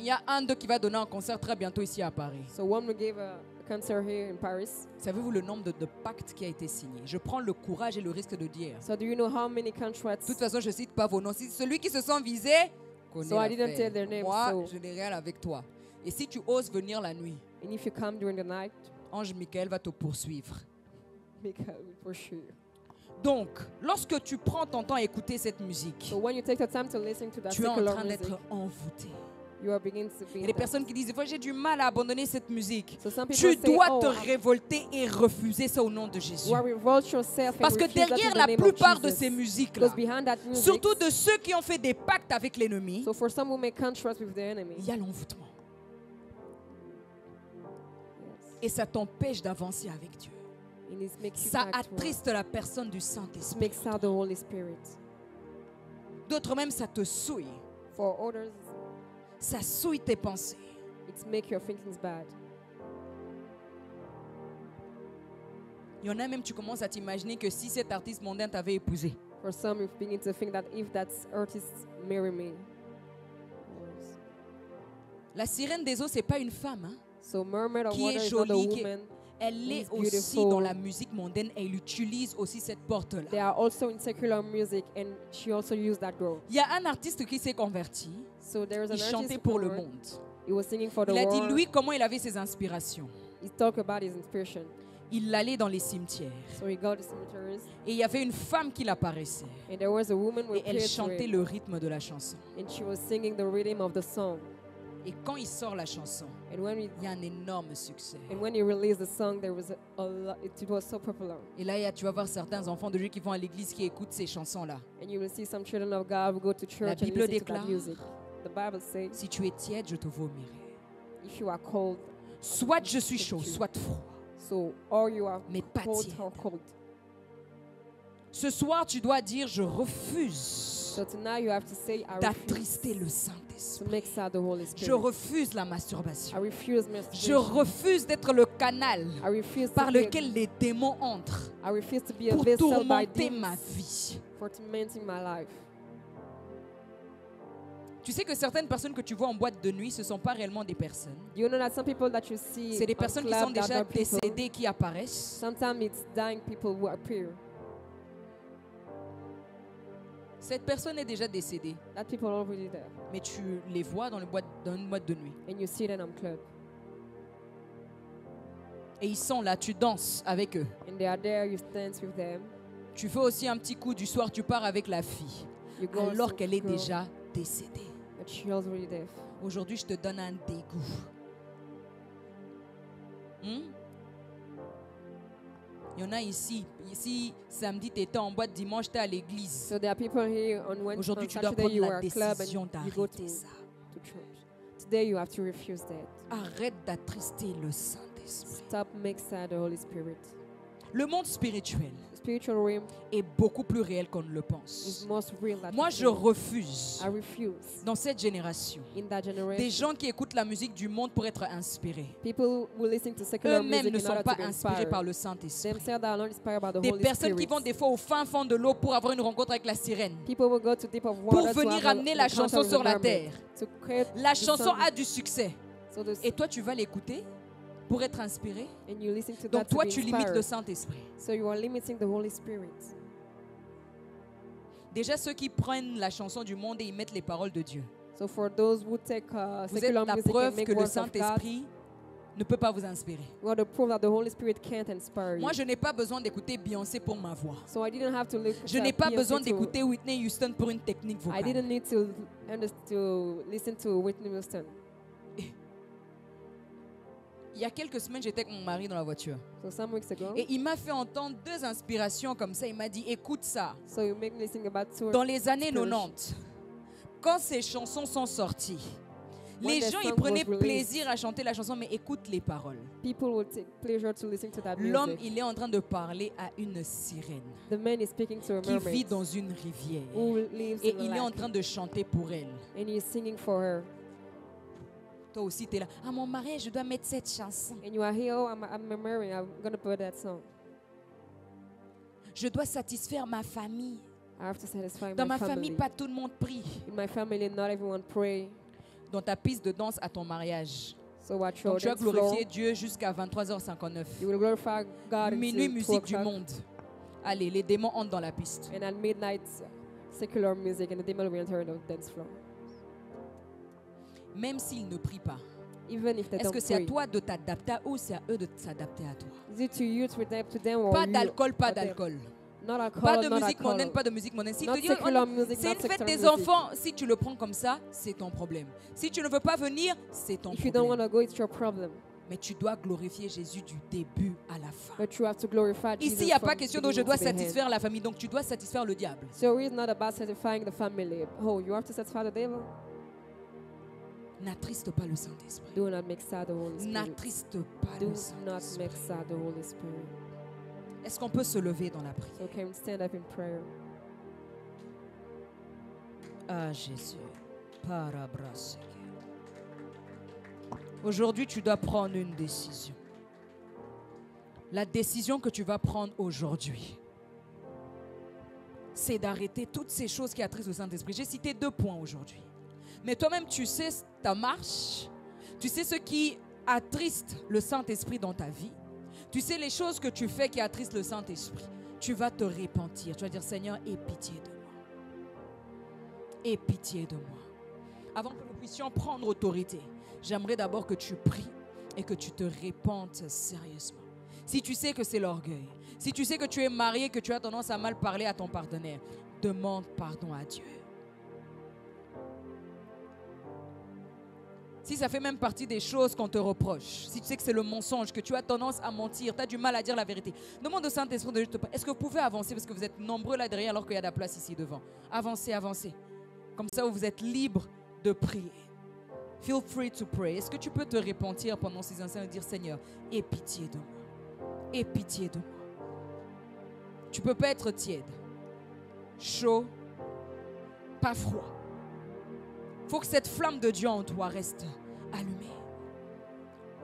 y a un d'eux qui va donner un concert très bientôt ici à Paris. So one will give a concert here in Paris. Savez-vous le nombre de pactes qui a été signé? Je prends le courage et le risque de dire. So do you know how many De contracts? toute façon, je ne cite pas vos noms. Si celui qui se sent visé connaît So I didn't l'affaire. tell their names, Moi, so- je n'ai rien avec toi. Et si tu oses venir la nuit, And if you come during the night, Ange Michael va te poursuivre. Michael will pursue you. Donc, lorsque tu prends ton temps à écouter cette musique, So when you take the time to listen to that tu es en secular train music, d'être envoûté. you are beginning to be. Il y a des personnes qui disent, des fois j'ai du mal à abandonner cette musique. So some people Tu say, dois oh, te révolter et refuser ça au nom de Jésus. you are revolt yourself and Parce que refuse that in derrière the la name of plupart de Jesus. ces musiques-là, Because behind that music, surtout de ceux qui ont fait des pactes avec l'ennemi, so for some who make contracts with the enemy, il y a l'envoûtement. yes, Et ça t'empêche d'avancer avec Dieu. and it makes you Ça act well. attriste la personne du It Saint-Esprit. makes out the Holy Spirit. D'autres même, ça te souille. For others, Ça souille tes pensées. it makes your thinkings bad. Il y en a même, tu commences à t'imaginer que si cet artiste mondain t'avait épousé, For some, you begin to think that if that artist marry me, yes. la sirène des eaux, c'est pas une femme. Hein? So mermaid of Qui water est is not a jolie, qui est- woman. Elle Who est is aussi beautiful. dans la musique mondaine et elle utilise aussi cette They porte-là. are also in secular music, and she also used that girl. Il y a un artiste qui s'est converti. So there is an Il artist chantait who pour le convert. monde. He was singing for the Il a dit, world. lui, comment il avait ses inspirations. He talked about his inspiration. Il allait dans les cimetières. So he got the cemeteries, Et il y avait une femme qui l'apparaissait. and there was a woman who Et elle appeared to chantait him, le rythme de la chanson. and she was singing the rhythm of the song. Et quand il sort la chanson, And when il y a un énorme succès. he released the song, there was a lot. It was so popular. Et là, tu vas voir certains enfants de Dieu qui vont à l'église qui écoutent ces chansons-là. And you will see some children of God who go to church and Bible listen to déclare, that music. The Bible says, Si tu es tiède, je te vomirai. if you are cold, Soit je suis chaud, soit froid, so or you are mais pas cold tiède. or cold. Ce soir, tu dois dire, je refuse So tonight you have to say, I refuse d'attrister le to Saint-Esprit. make sad the Holy Spirit. Je refuse la I masturbation. refuse Je masturbation. refuse d'être le canal I refuse par to be lequel les démons entrent I refuse to be a pour vessel by tourmenter demons ma vie. for tormenting my life. Tu sais que certaines personnes que tu vois en boîte de nuit, ce ne sont pas réellement des personnes. You know that some people that you see C'est des on personnes qui club sont that déjà are people, décédées qui apparaissent. sometimes it's dying people who appear. Cette personne est déjà décédée, That people are already there. mais tu les vois dans une boîte de nuit. And you see them on club. Et ils sont là, tu danses avec eux. And they are there, you dance with them. Tu fais aussi un petit coup du soir, tu pars avec la fille, You go alors also qu'elle est go, déjà décédée. but she already there. Aujourd'hui, je te donne un dégoût. Il y en a ici. Ici, samedi, tu étais en boîte, dimanche, tu es à l'église. So there are people here on Wednesday, Aujourd'hui, on tu dois Saturday prendre you la are at club décision and you go d'arrêter ça. to church. Today you have to refuse that. Arrête d'attrister le Saint-Esprit. Stop make sad the Holy Spirit. Le monde spirituel The spiritual realm est beaucoup plus réel qu'on ne le is pense. most real than Moi, we je think. refuse, I refuse dans cette génération, in that des generation. gens qui écoutent la musique du monde pour être inspirés. People who listen to secular Eux-mêmes music ne in sont order pas to be inspirés inspired. par le Saint-Esprit. Themselves are not inspired by the Des Holy personnes qui Spirit. vont des fois au fin fond de l'eau pour avoir une rencontre avec la sirène. People will go to deep of Pour water to venir have an amener la encounter chanson with sur a la mermaid, terre. to create La the chanson song. a du succès. So the- Et toi, tu vas l'écouter pour être inspiré. and you listen to Donc that to toi, be tu limites inspired. le Saint-Esprit. So you are limiting the Holy Spirit. Déjà, ceux qui prennent la chanson du monde et y mettent les paroles de Dieu. So for those who take Vous êtes secular la music and preuve make que le words of God, Saint-Esprit ne peut pas vous inspirer. we are the proof that the Holy Spirit can't inspire you. Moi, je n'ai pas besoin d'écouter Beyoncé pour ma voix. So I didn't have to look. Je n'ai pas besoin d'écouter Whitney Houston pour une technique I vocale. didn't need to listen to Whitney Houston. Il y a quelques semaines, j'étais avec mon mari dans la voiture. So some weeks ago, Et il m'a fait entendre deux inspirations comme ça. Il m'a dit, écoute ça. so you make me listen about two. Dans les années inspirations. 90, quand ces chansons sont sorties, When les the gens ils song prenaient was released, plaisir à chanter la chanson, mais écoute les paroles. People will take pleasure to listen to that L'homme, music. il est en train de parler à une sirène The man is speaking to a qui vit mermaid dans une rivière. who lives Et in a il est en lake, train de chanter pour elle. and he is singing for her. Toi aussi, tu es là. Ah, mon mari, je dois mettre cette chanson. And you are here, oh, I'm married, I'm going to put that song. Je dois satisfaire ma famille. I have to satisfy Dans my ma family. famille, pas tout le monde prie. In my family, not everyone pray. Dans ta piste de danse à ton mariage. So at your Donc tu vas dance floor, glorifier Dieu jusqu'à 23h59. you will glorify God Minuit, until 12 musique du o'clock. monde. Allez, les démons entrent dans la piste. And at midnight, secular music, and the demon will enter the dance floor. Même s'ils ne prient pas. Even if they Est-ce don't que c'est à pray. toi de t'adapter ou c'est à eux de s'adapter à toi? Is it to you to adapt to them or Pas you d'alcool, pas or them? d'alcool. Not alcohol, Pas de not musique alcohol. mondaine, pas de musique mondaine. Si Not tu dis, secular music, c'est not une fête secular des music. enfants, si tu le prends comme ça, c'est ton problème. Si tu ne veux pas venir, c'est ton If you don't want problème. to go, it's your problem. Mais tu dois glorifier Jésus du début à la fin. But you have to glorify Ici, Jesus il n'y a from pas question de je beginning dois to the end. satisfaire la famille, donc tu dois satisfaire le diable. So it's not about satisfying the family. Oh, you have to satisfy the devil? N'attriste pas le Saint-Esprit. Do not make sad the Holy Spirit. N'attriste pas Do le not Saint-Esprit. make sad the Holy Spirit. Est-ce qu'on peut se lever dans la prière? So can we stand up in prayer? Ah Jésus. Parabraseke. Aujourd'hui, tu dois prendre une décision. La décision que tu vas prendre aujourd'hui, c'est d'arrêter toutes ces choses qui attristent le Saint-Esprit. J'ai cité 2 points aujourd'hui. Mais toi-même, tu sais ta marche. Tu sais ce qui attriste le Saint-Esprit dans ta vie. Tu sais les choses que tu fais qui attristent le Saint-Esprit. Tu vas te repentir. Tu vas dire, Seigneur, aie pitié de moi. Aie pitié de moi. Avant que nous puissions prendre autorité, j'aimerais d'abord que tu pries et que tu te répandes sérieusement. Si tu sais que c'est l'orgueil, si tu sais que tu es marié, que tu as tendance à mal parler à ton partenaire, demande pardon à Dieu. Si ça fait même partie des choses qu'on te reproche, si tu sais que c'est le mensonge, que tu as tendance à mentir, tu as du mal à dire la vérité, demande au Saint-Esprit de juste te parler. Est-ce que vous pouvez avancer parce que vous êtes nombreux là derrière alors qu'il y a de la place ici devant? Avancez, avancez. Comme ça, vous êtes libre de prier. Feel free to pray. Est-ce que tu peux te repentir pendant ces instants et dire, Seigneur, aie pitié de moi. Aie pitié de moi. Tu ne peux pas être tiède, chaud, pas froid. Il faut que cette flamme de Dieu en toi reste allumée.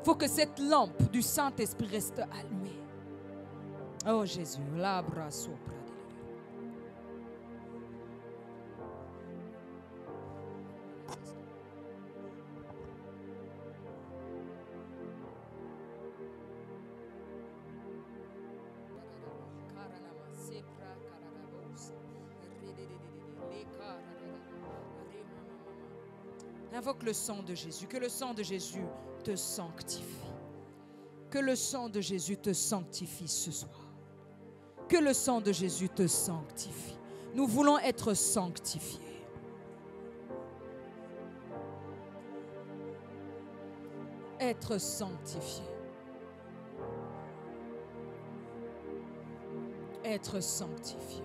Il faut que cette lampe du Saint-Esprit reste allumée. Oh Jésus, labra sopra. Invoque le sang de Jésus. Que le sang de Jésus te sanctifie. Que le sang de Jésus te sanctifie ce soir. Que le sang de Jésus te sanctifie. Nous voulons être sanctifiés. Être sanctifiés. Être sanctifiés.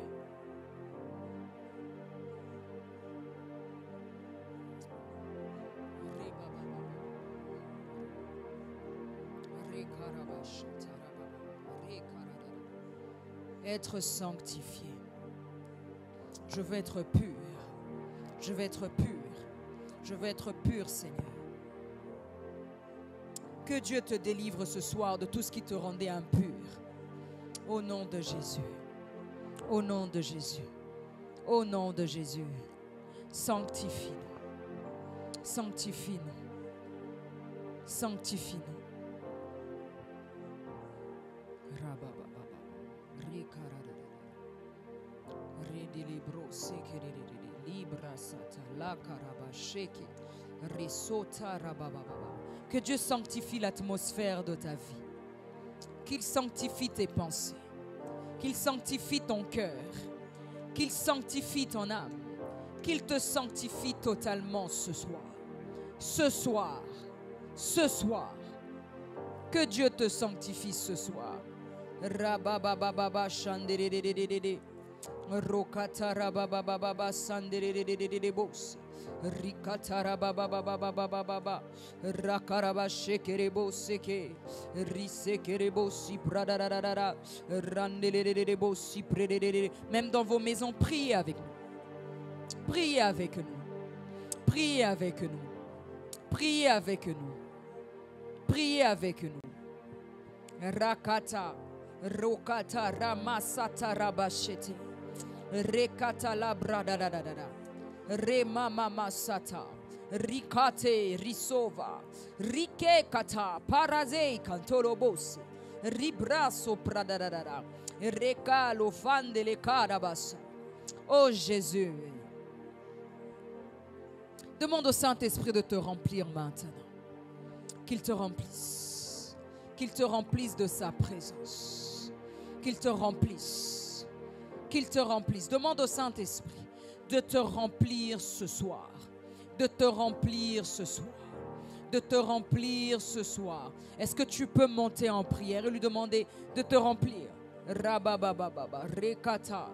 être sanctifié. Je veux être pur. Je veux être pur. Je veux être pur, Seigneur. Que Dieu te délivre ce soir de tout ce qui te rendait impur. Au nom de Jésus. Au nom de Jésus. Au nom de Jésus. Sanctifie-nous. Sanctifie-nous. Sanctifie-nous. Que Dieu sanctifie l'atmosphère de ta vie. Qu'il sanctifie tes pensées. Qu'il sanctifie ton cœur. Qu'il sanctifie ton âme. Qu'il te sanctifie totalement ce soir. Ce soir. Ce soir. Que Dieu te sanctifie ce soir. Rababababa shandererererere. Rokata rababababa sandererererere bos. Rikata rabababababababa. Rakaraba shekerebo seke. Risekerebo si pradararara. Randerererebo si prederere. Même dans vos maisons, priez avec nous. Priez avec nous. Priez avec nous. Priez avec nous. Priez avec nous. Rakata, Rokata, Ramasata, Rabashete, Rekata, Labradadadada, Remama Sata, Rikate, Risova, Rike Kata, Paraze, Cantorobos, Ribraso Pradadada, Rekalo Fandele Carabas. Oh Jésus, demande au Saint-Esprit de te remplir maintenant. Qu'il te remplisse. Qu'il te remplisse de sa présence. Qu'il te remplisse. Qu'il te remplisse. Demande au Saint-Esprit de te remplir ce soir. De te remplir ce soir. De te remplir ce soir. Est-ce que tu peux monter en prière et lui demander de te remplir? Rababababa, Rekata,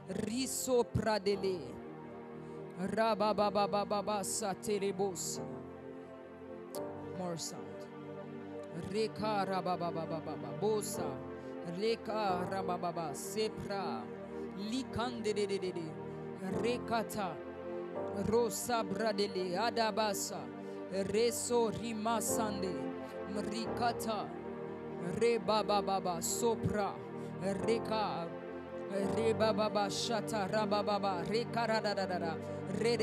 Riso Pradele, Rababababa, Satelebos. More sound. Reka rababababa bosa. Reka rabababa sepra. Likande de de de. Rekata. Rosa bradele adabasa. Reso rimasande. Rikata. Rebababa sopra. Reka. Rebababa shata rabababa. Reka radadada. De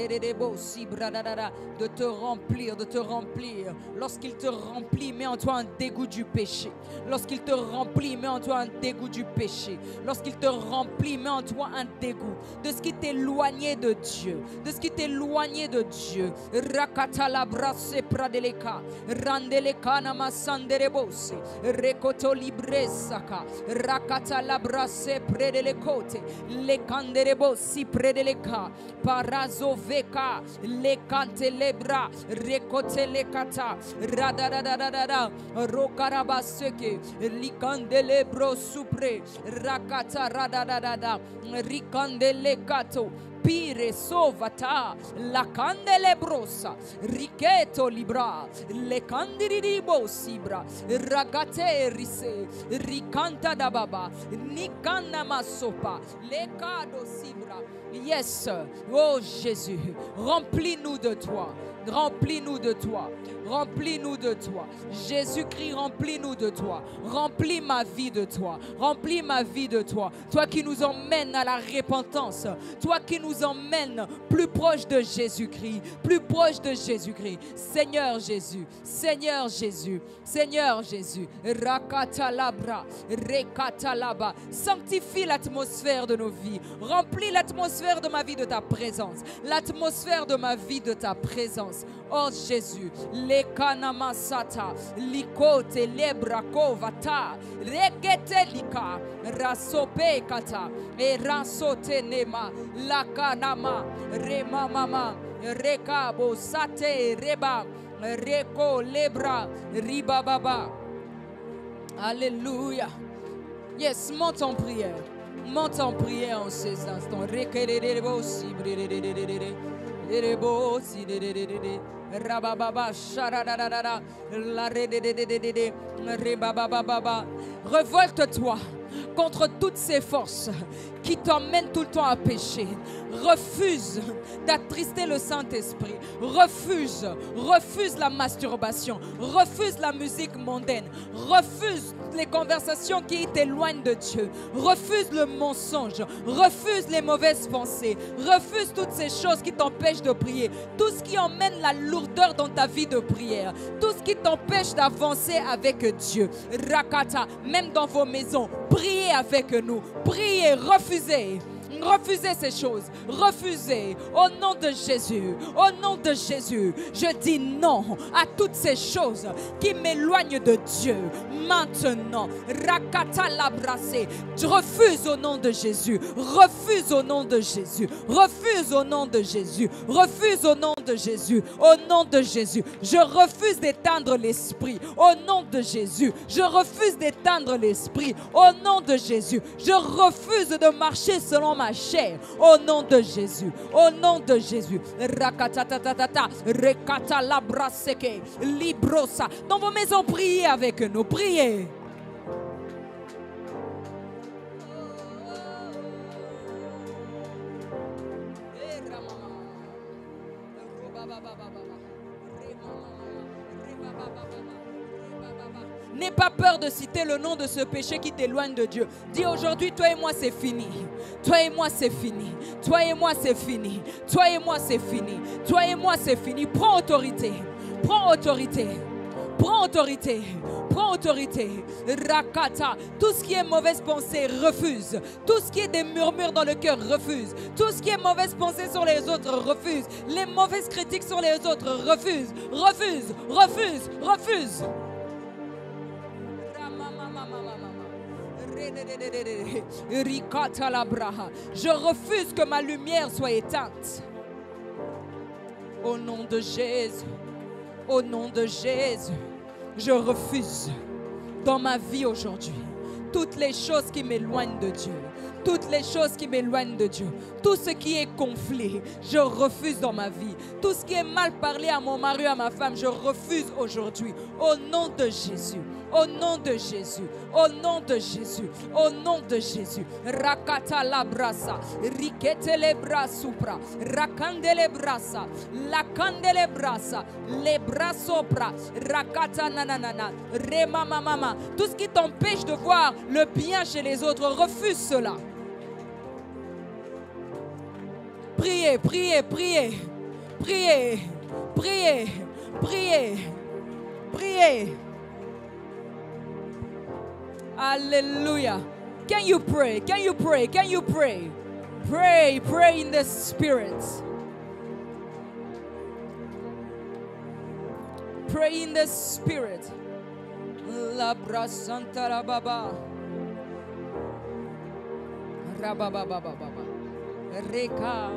te remplir. Lorsqu'il te remplit, mets en toi un dégoût du péché. Lorsqu'il te remplit, mets en toi un dégoût du péché. Lorsqu'il te remplit, mets en toi un dégoût de ce qui t'éloignait de Dieu. De ce qui t'éloignait de Dieu. Rakata la brasse pradeleka. Randeleka namasanderebose. Rekoto libresaka. Rakata la brasse predelekote. Le canderebosi predeleka. Parazoveka. Le cante lebra. Rekote le kata. Radadadadada. Rokarabaseke. Likandelebro supre. Rakata radadadada. Rikandele kato. Pire sovata la candele brossa richeto libra le candiri bosibra ragate rise ricanta da baba nikana masopa le cado sibra. Yes, oh Jésus, remplis-nous de toi. Remplis-nous de toi. Remplis-nous de toi. Jésus-Christ, remplis-nous de toi. Remplis ma vie de toi. Remplis ma vie de toi. Toi qui nous emmènes à la repentance. Toi qui nous emmènes plus proche de Jésus-Christ. Plus proche de Jésus-Christ. Seigneur Jésus. Seigneur Jésus. Seigneur Jésus. Rakatalabra. Rekatalaba. Sanctifie l'atmosphère de nos vies. Remplis l'atmosphère de ma vie de ta présence. L'atmosphère de ma vie de ta présence. Oh Jésus, le kanamasata, likote lebrakovata, regete lika, rasope kata, e rasote nema, lakanama, rema mama, rekabo sate reba, reko lebra, ribababa. Alléluia. Yes, monte en prière. Monte en prière en ces instants. Rabababa sharadadada la rebababa. Révolte-toi contre toutes ces forces qui t'emmènent tout le temps à pécher. Refuse d'attrister le Saint-Esprit. Refuse la masturbation. Refuse la musique mondaine. Refuse les conversations qui t'éloignent de Dieu. Refuse le mensonge. Refuse les mauvaises pensées. Refuse toutes ces choses qui t'empêchent de prier. Tout ce qui emmène la lourdeur dans ta vie de prière. Tout ce qui t'empêche d'avancer avec Dieu. Rakata, même dans vos maisons, priez avec nous. Priez, refusez. Refusez ces choses. Refusez. Au nom de Jésus. Au nom de Jésus. Je dis non à toutes ces choses qui m'éloignent de Dieu. Maintenant. Rakata l'abrasser. Je refuse au nom de Jésus. Refuse au nom de Jésus. Refuse au nom de Jésus. Refuse au nom de Jésus. Au nom de Jésus. Je refuse d'éteindre l'esprit. Au nom de Jésus. Je refuse d'éteindre l'esprit. Au nom de Jésus. Je refuse de marcher selon ma chair. Au nom de Jésus. Au nom de Jésus. Rakatatatata. Rekata labraseke. Librosa. Dans vos maisons, priez avec nous. Priez. N'aie pas peur de citer le nom de ce péché qui t'éloigne de Dieu. Dis aujourd'hui, toi et moi c'est fini. Toi et moi c'est fini. Toi et moi c'est fini. Toi et moi c'est fini. Toi et moi c'est fini. Prends autorité. Prends autorité. Prends autorité. Prends autorité. Rakata. Tout ce qui est mauvaise pensée, refuse. Tout ce qui est des murmures dans le cœur, refuse. Tout ce qui est mauvaise pensée sur les autres, refuse. Les mauvaises critiques sur les autres, refuse. Refuse. Refuse. Refuse. Je refuse que ma lumière soit éteinte. Au nom de Jésus. Au nom de Jésus. Je refuse dans ma vie aujourd'hui toutes les choses qui m'éloignent de Dieu. Toutes les choses qui m'éloignent de Dieu. Tout ce qui est conflit, je refuse dans ma vie. Tout ce qui est mal parlé à mon mari, à ma femme, je refuse aujourd'hui. Au nom de Jésus. Au nom de Jésus. Au nom de Jésus. Au nom de Jésus. Rakata la brasa. Rikete le brasupra. Rakande le brasa. Lakande le brasa. Le brasopra. Rakata nananana. Rema mama. Tout ce qui t'empêche de voir le bien chez les autres, refuse cela. Priez, priez, priez, priez, priez, priez, priez. Hallelujah. Can you pray? Can you pray? Can you pray? Pray, pray in the Spirit. Pray in the Spirit. La brasanta la baba. Rabababababa. Reka.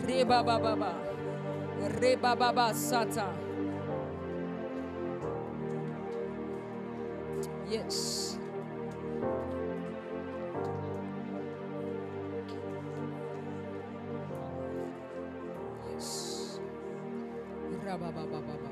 Rebabababa. Rebababa sata. Yes. Yes. Rabababababa.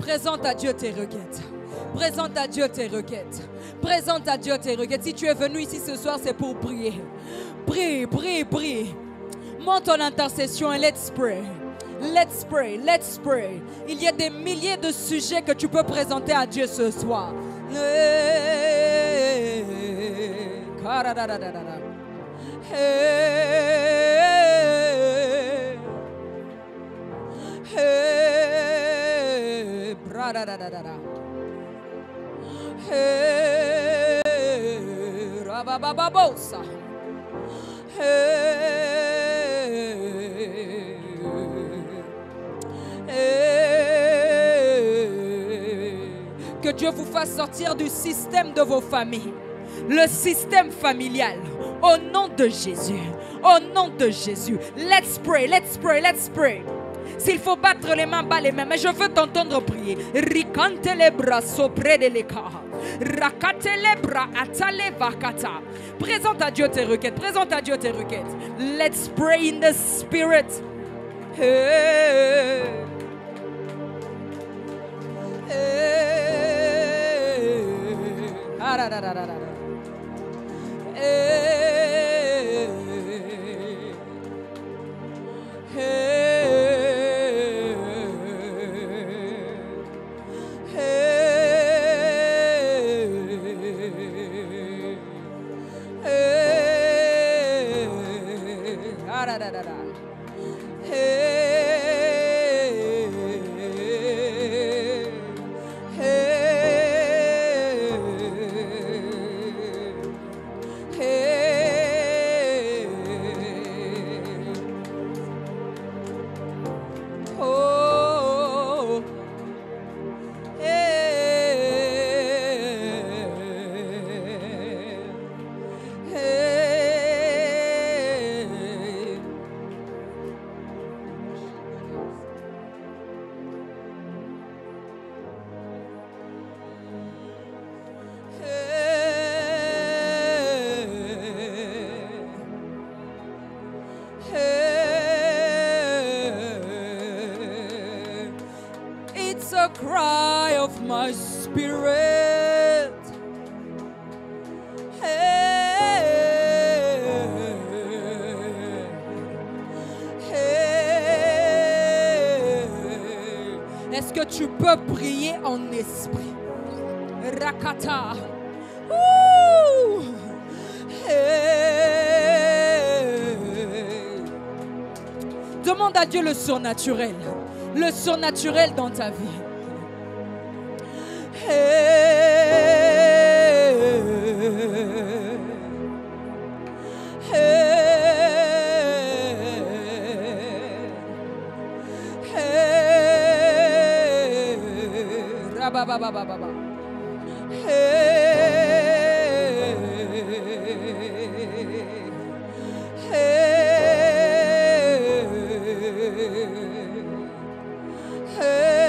Présente à Dieu tes requêtes. Présente à Dieu tes requêtes. Présente à Dieu tes requêtes. Si tu es venu ici ce soir, c'est pour prier. Prie, prie, prie. Monte en intercession et let's pray. Let's pray, let's pray. Il y a des milliers de sujets que tu peux présenter à Dieu ce soir. Que Dieu vous fasse sortir du système de vos familles, le système familial, au nom de Jésus. Au nom de Jésus. Let's pray, let's pray, let's pray. S'il faut battre les mains, bats les mains. Mais je veux t'entendre prier. Ricante les bras auprès de l'écart. Rakate les bras, atale vakata. Présente à Dieu tes requêtes. Présente à Dieu tes requêtes. Let's pray in the spirit. Hey. Hey. Hey. Hey. It's a cry of my spirit. Hey, hey. Est-ce que tu peux prier en esprit? Rakata. Ouh. Hey. Demande à Dieu le surnaturel. Le surnaturel dans ta vie. Hey, hey, hey, rabababababa. Hey, hey. Hey,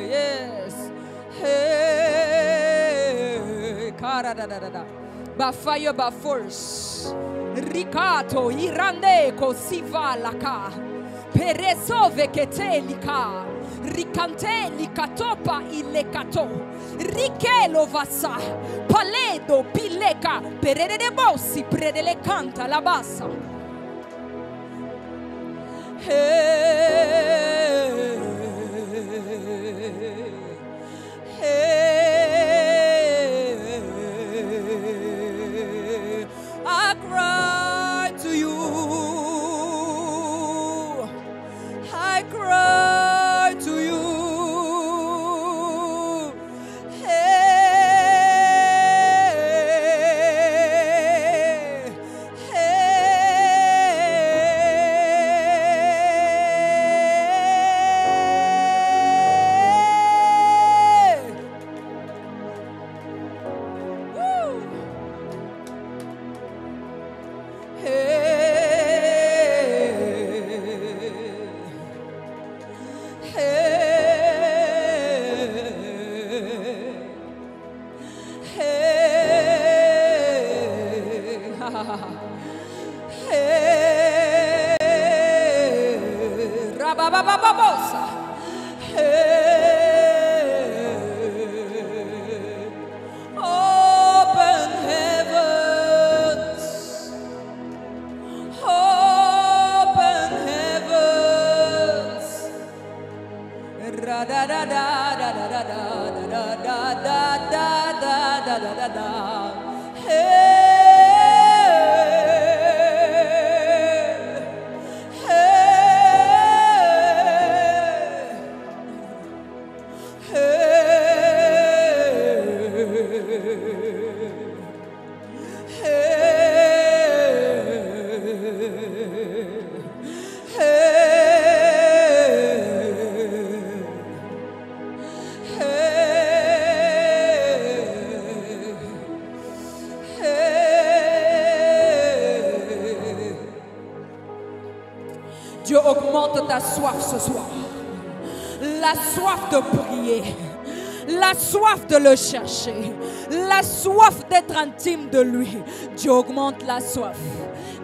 yes. Hey, karadadada. By fire, by force. Rikato irande kosiva laka. Pereso vekete lika. Ricante likatopa ilekato. Rikelo vasa. Paledo pileka. Perede de bossi predele canta la bassa. Hey, hey, I cry to you. I cry to you. Open heavens, open heavens. Ra da da da da da da da. da da da da. Dieu augmente ta soif ce soir. La soif de prier. La soif de le chercher. La soif d'être intime de lui. Dieu augmente la soif.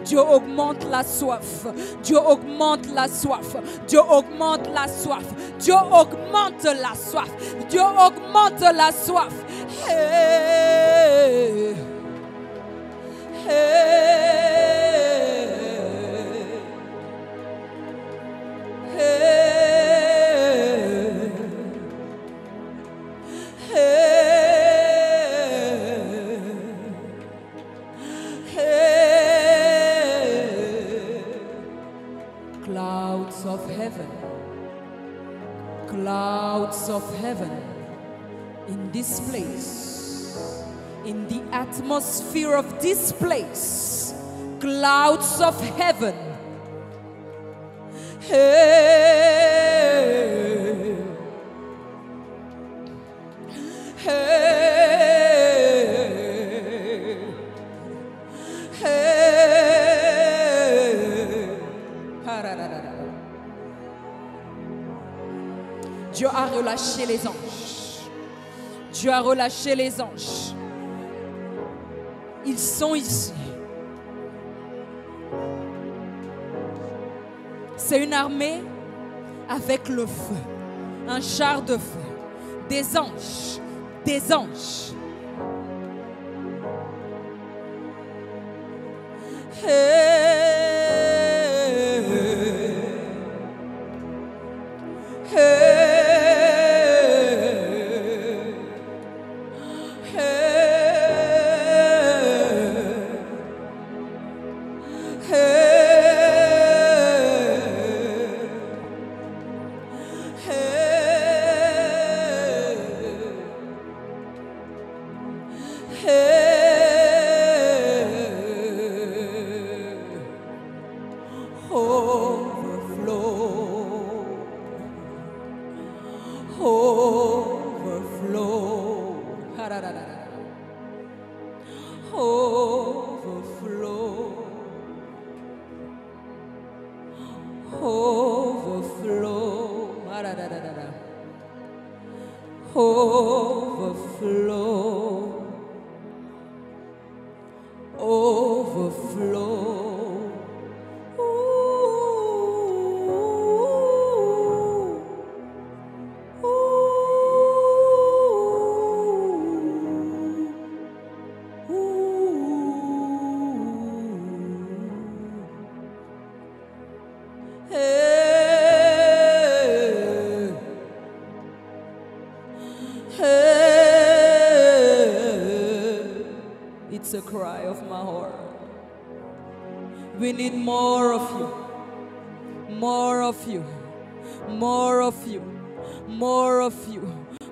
Dieu augmente la soif. Dieu augmente la soif. Dieu augmente la soif. Dieu augmente la soif. Dieu augmente la soif. Hey. Hey. Clouds of heaven, clouds of heaven, in this place, in the atmosphere of this place, clouds of heaven. Hey, hey, hey. Dieu a relâché les anges. Dieu a relâché les anges. Ils sont ici. C'est une armée avec le feu, un char de feu, des anges, des anges. It's a cry of my heart. We need more of you. More of you. More of you. More of you.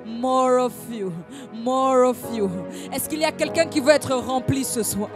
More of you. More of you. Est-ce qu'il y a quelqu'un qui veut être rempli ce soir?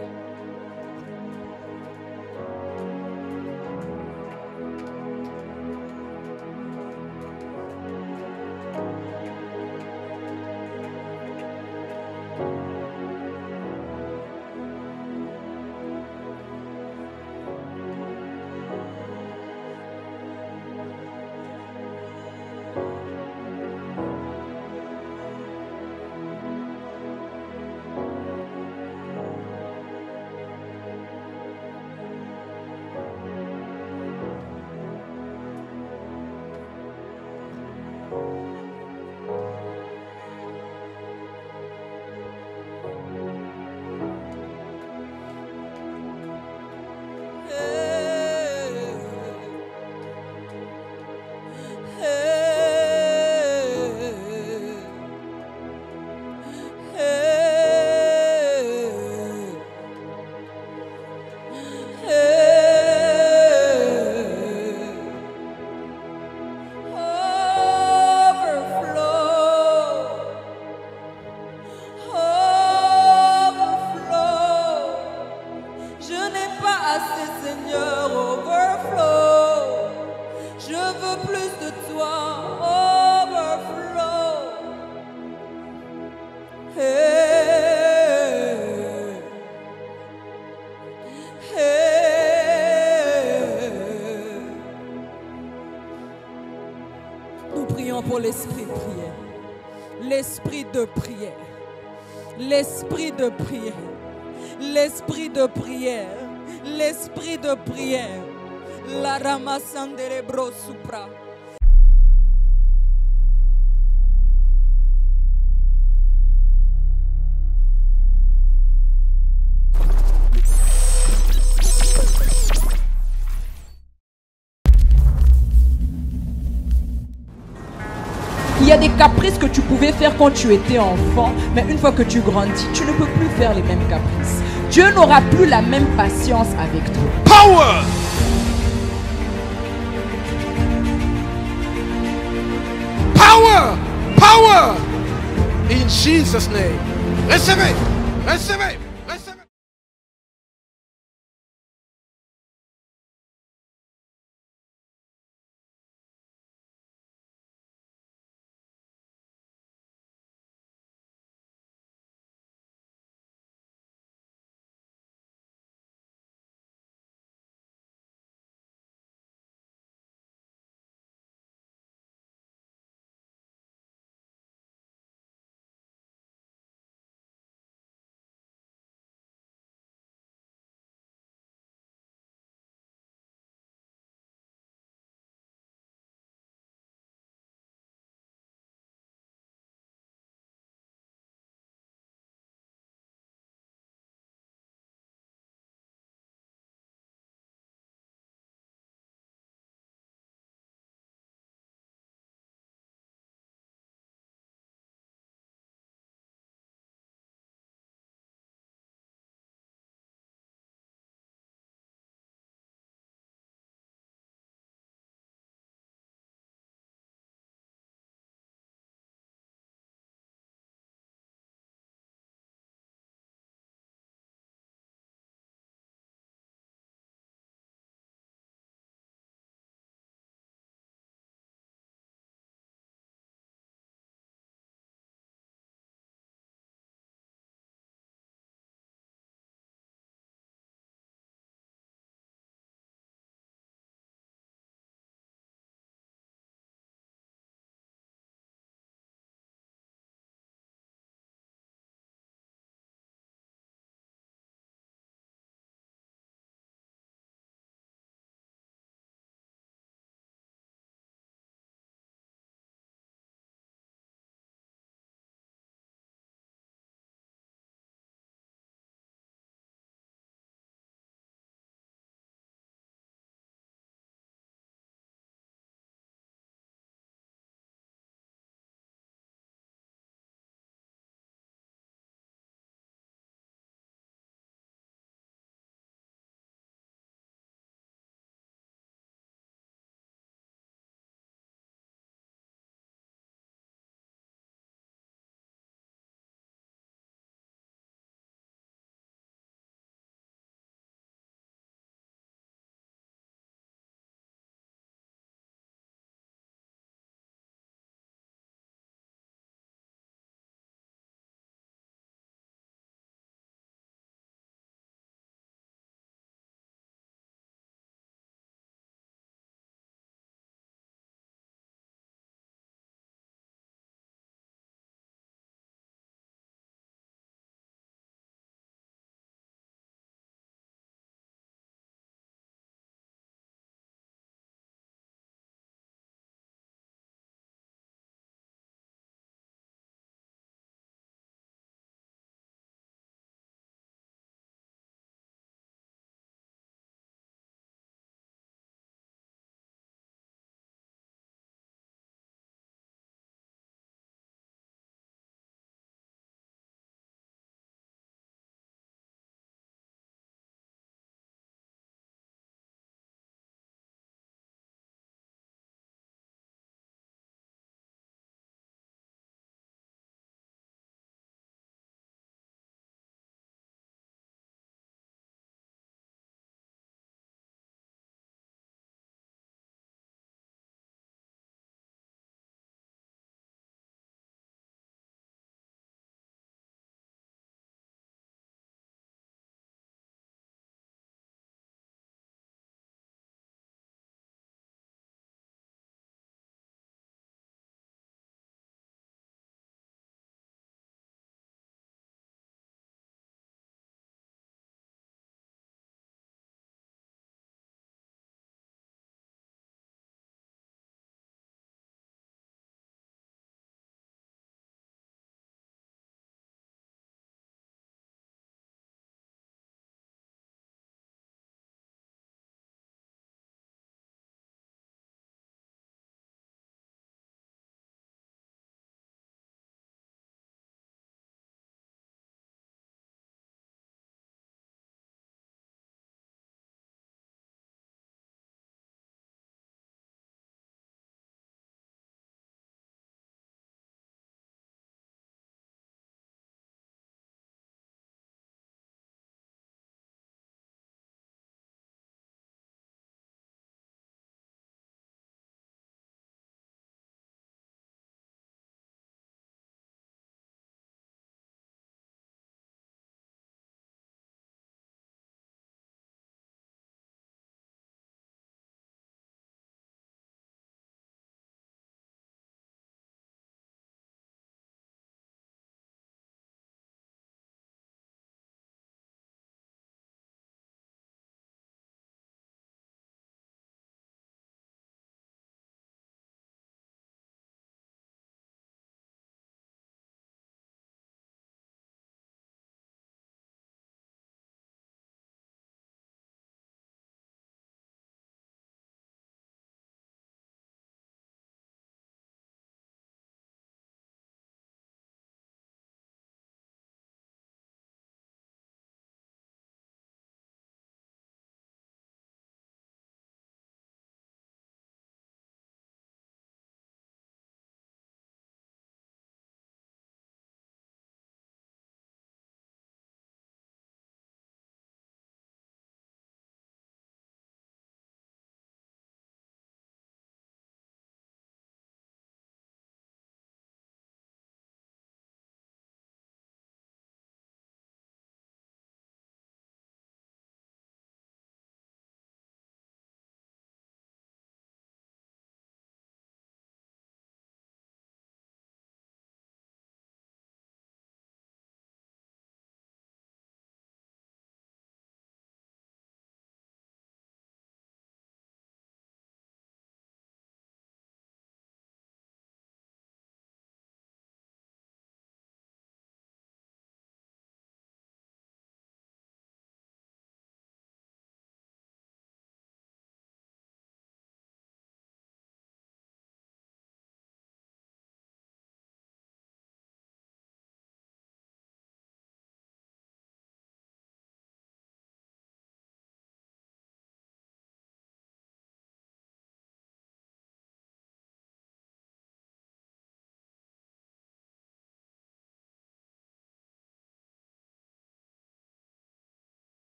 Nous prions pour l'esprit de prière. L'esprit de prière. L'esprit de prière. L'esprit de prière. L'esprit de prière. La ramasandere bro supra. Il y a des caprices que tu pouvais faire quand tu étais enfant, mais une fois que tu grandis, tu ne peux plus faire les mêmes caprices. Dieu n'aura plus la même patience avec toi. Power! Power! Power! In Jesus' name. Recevez! Recevez!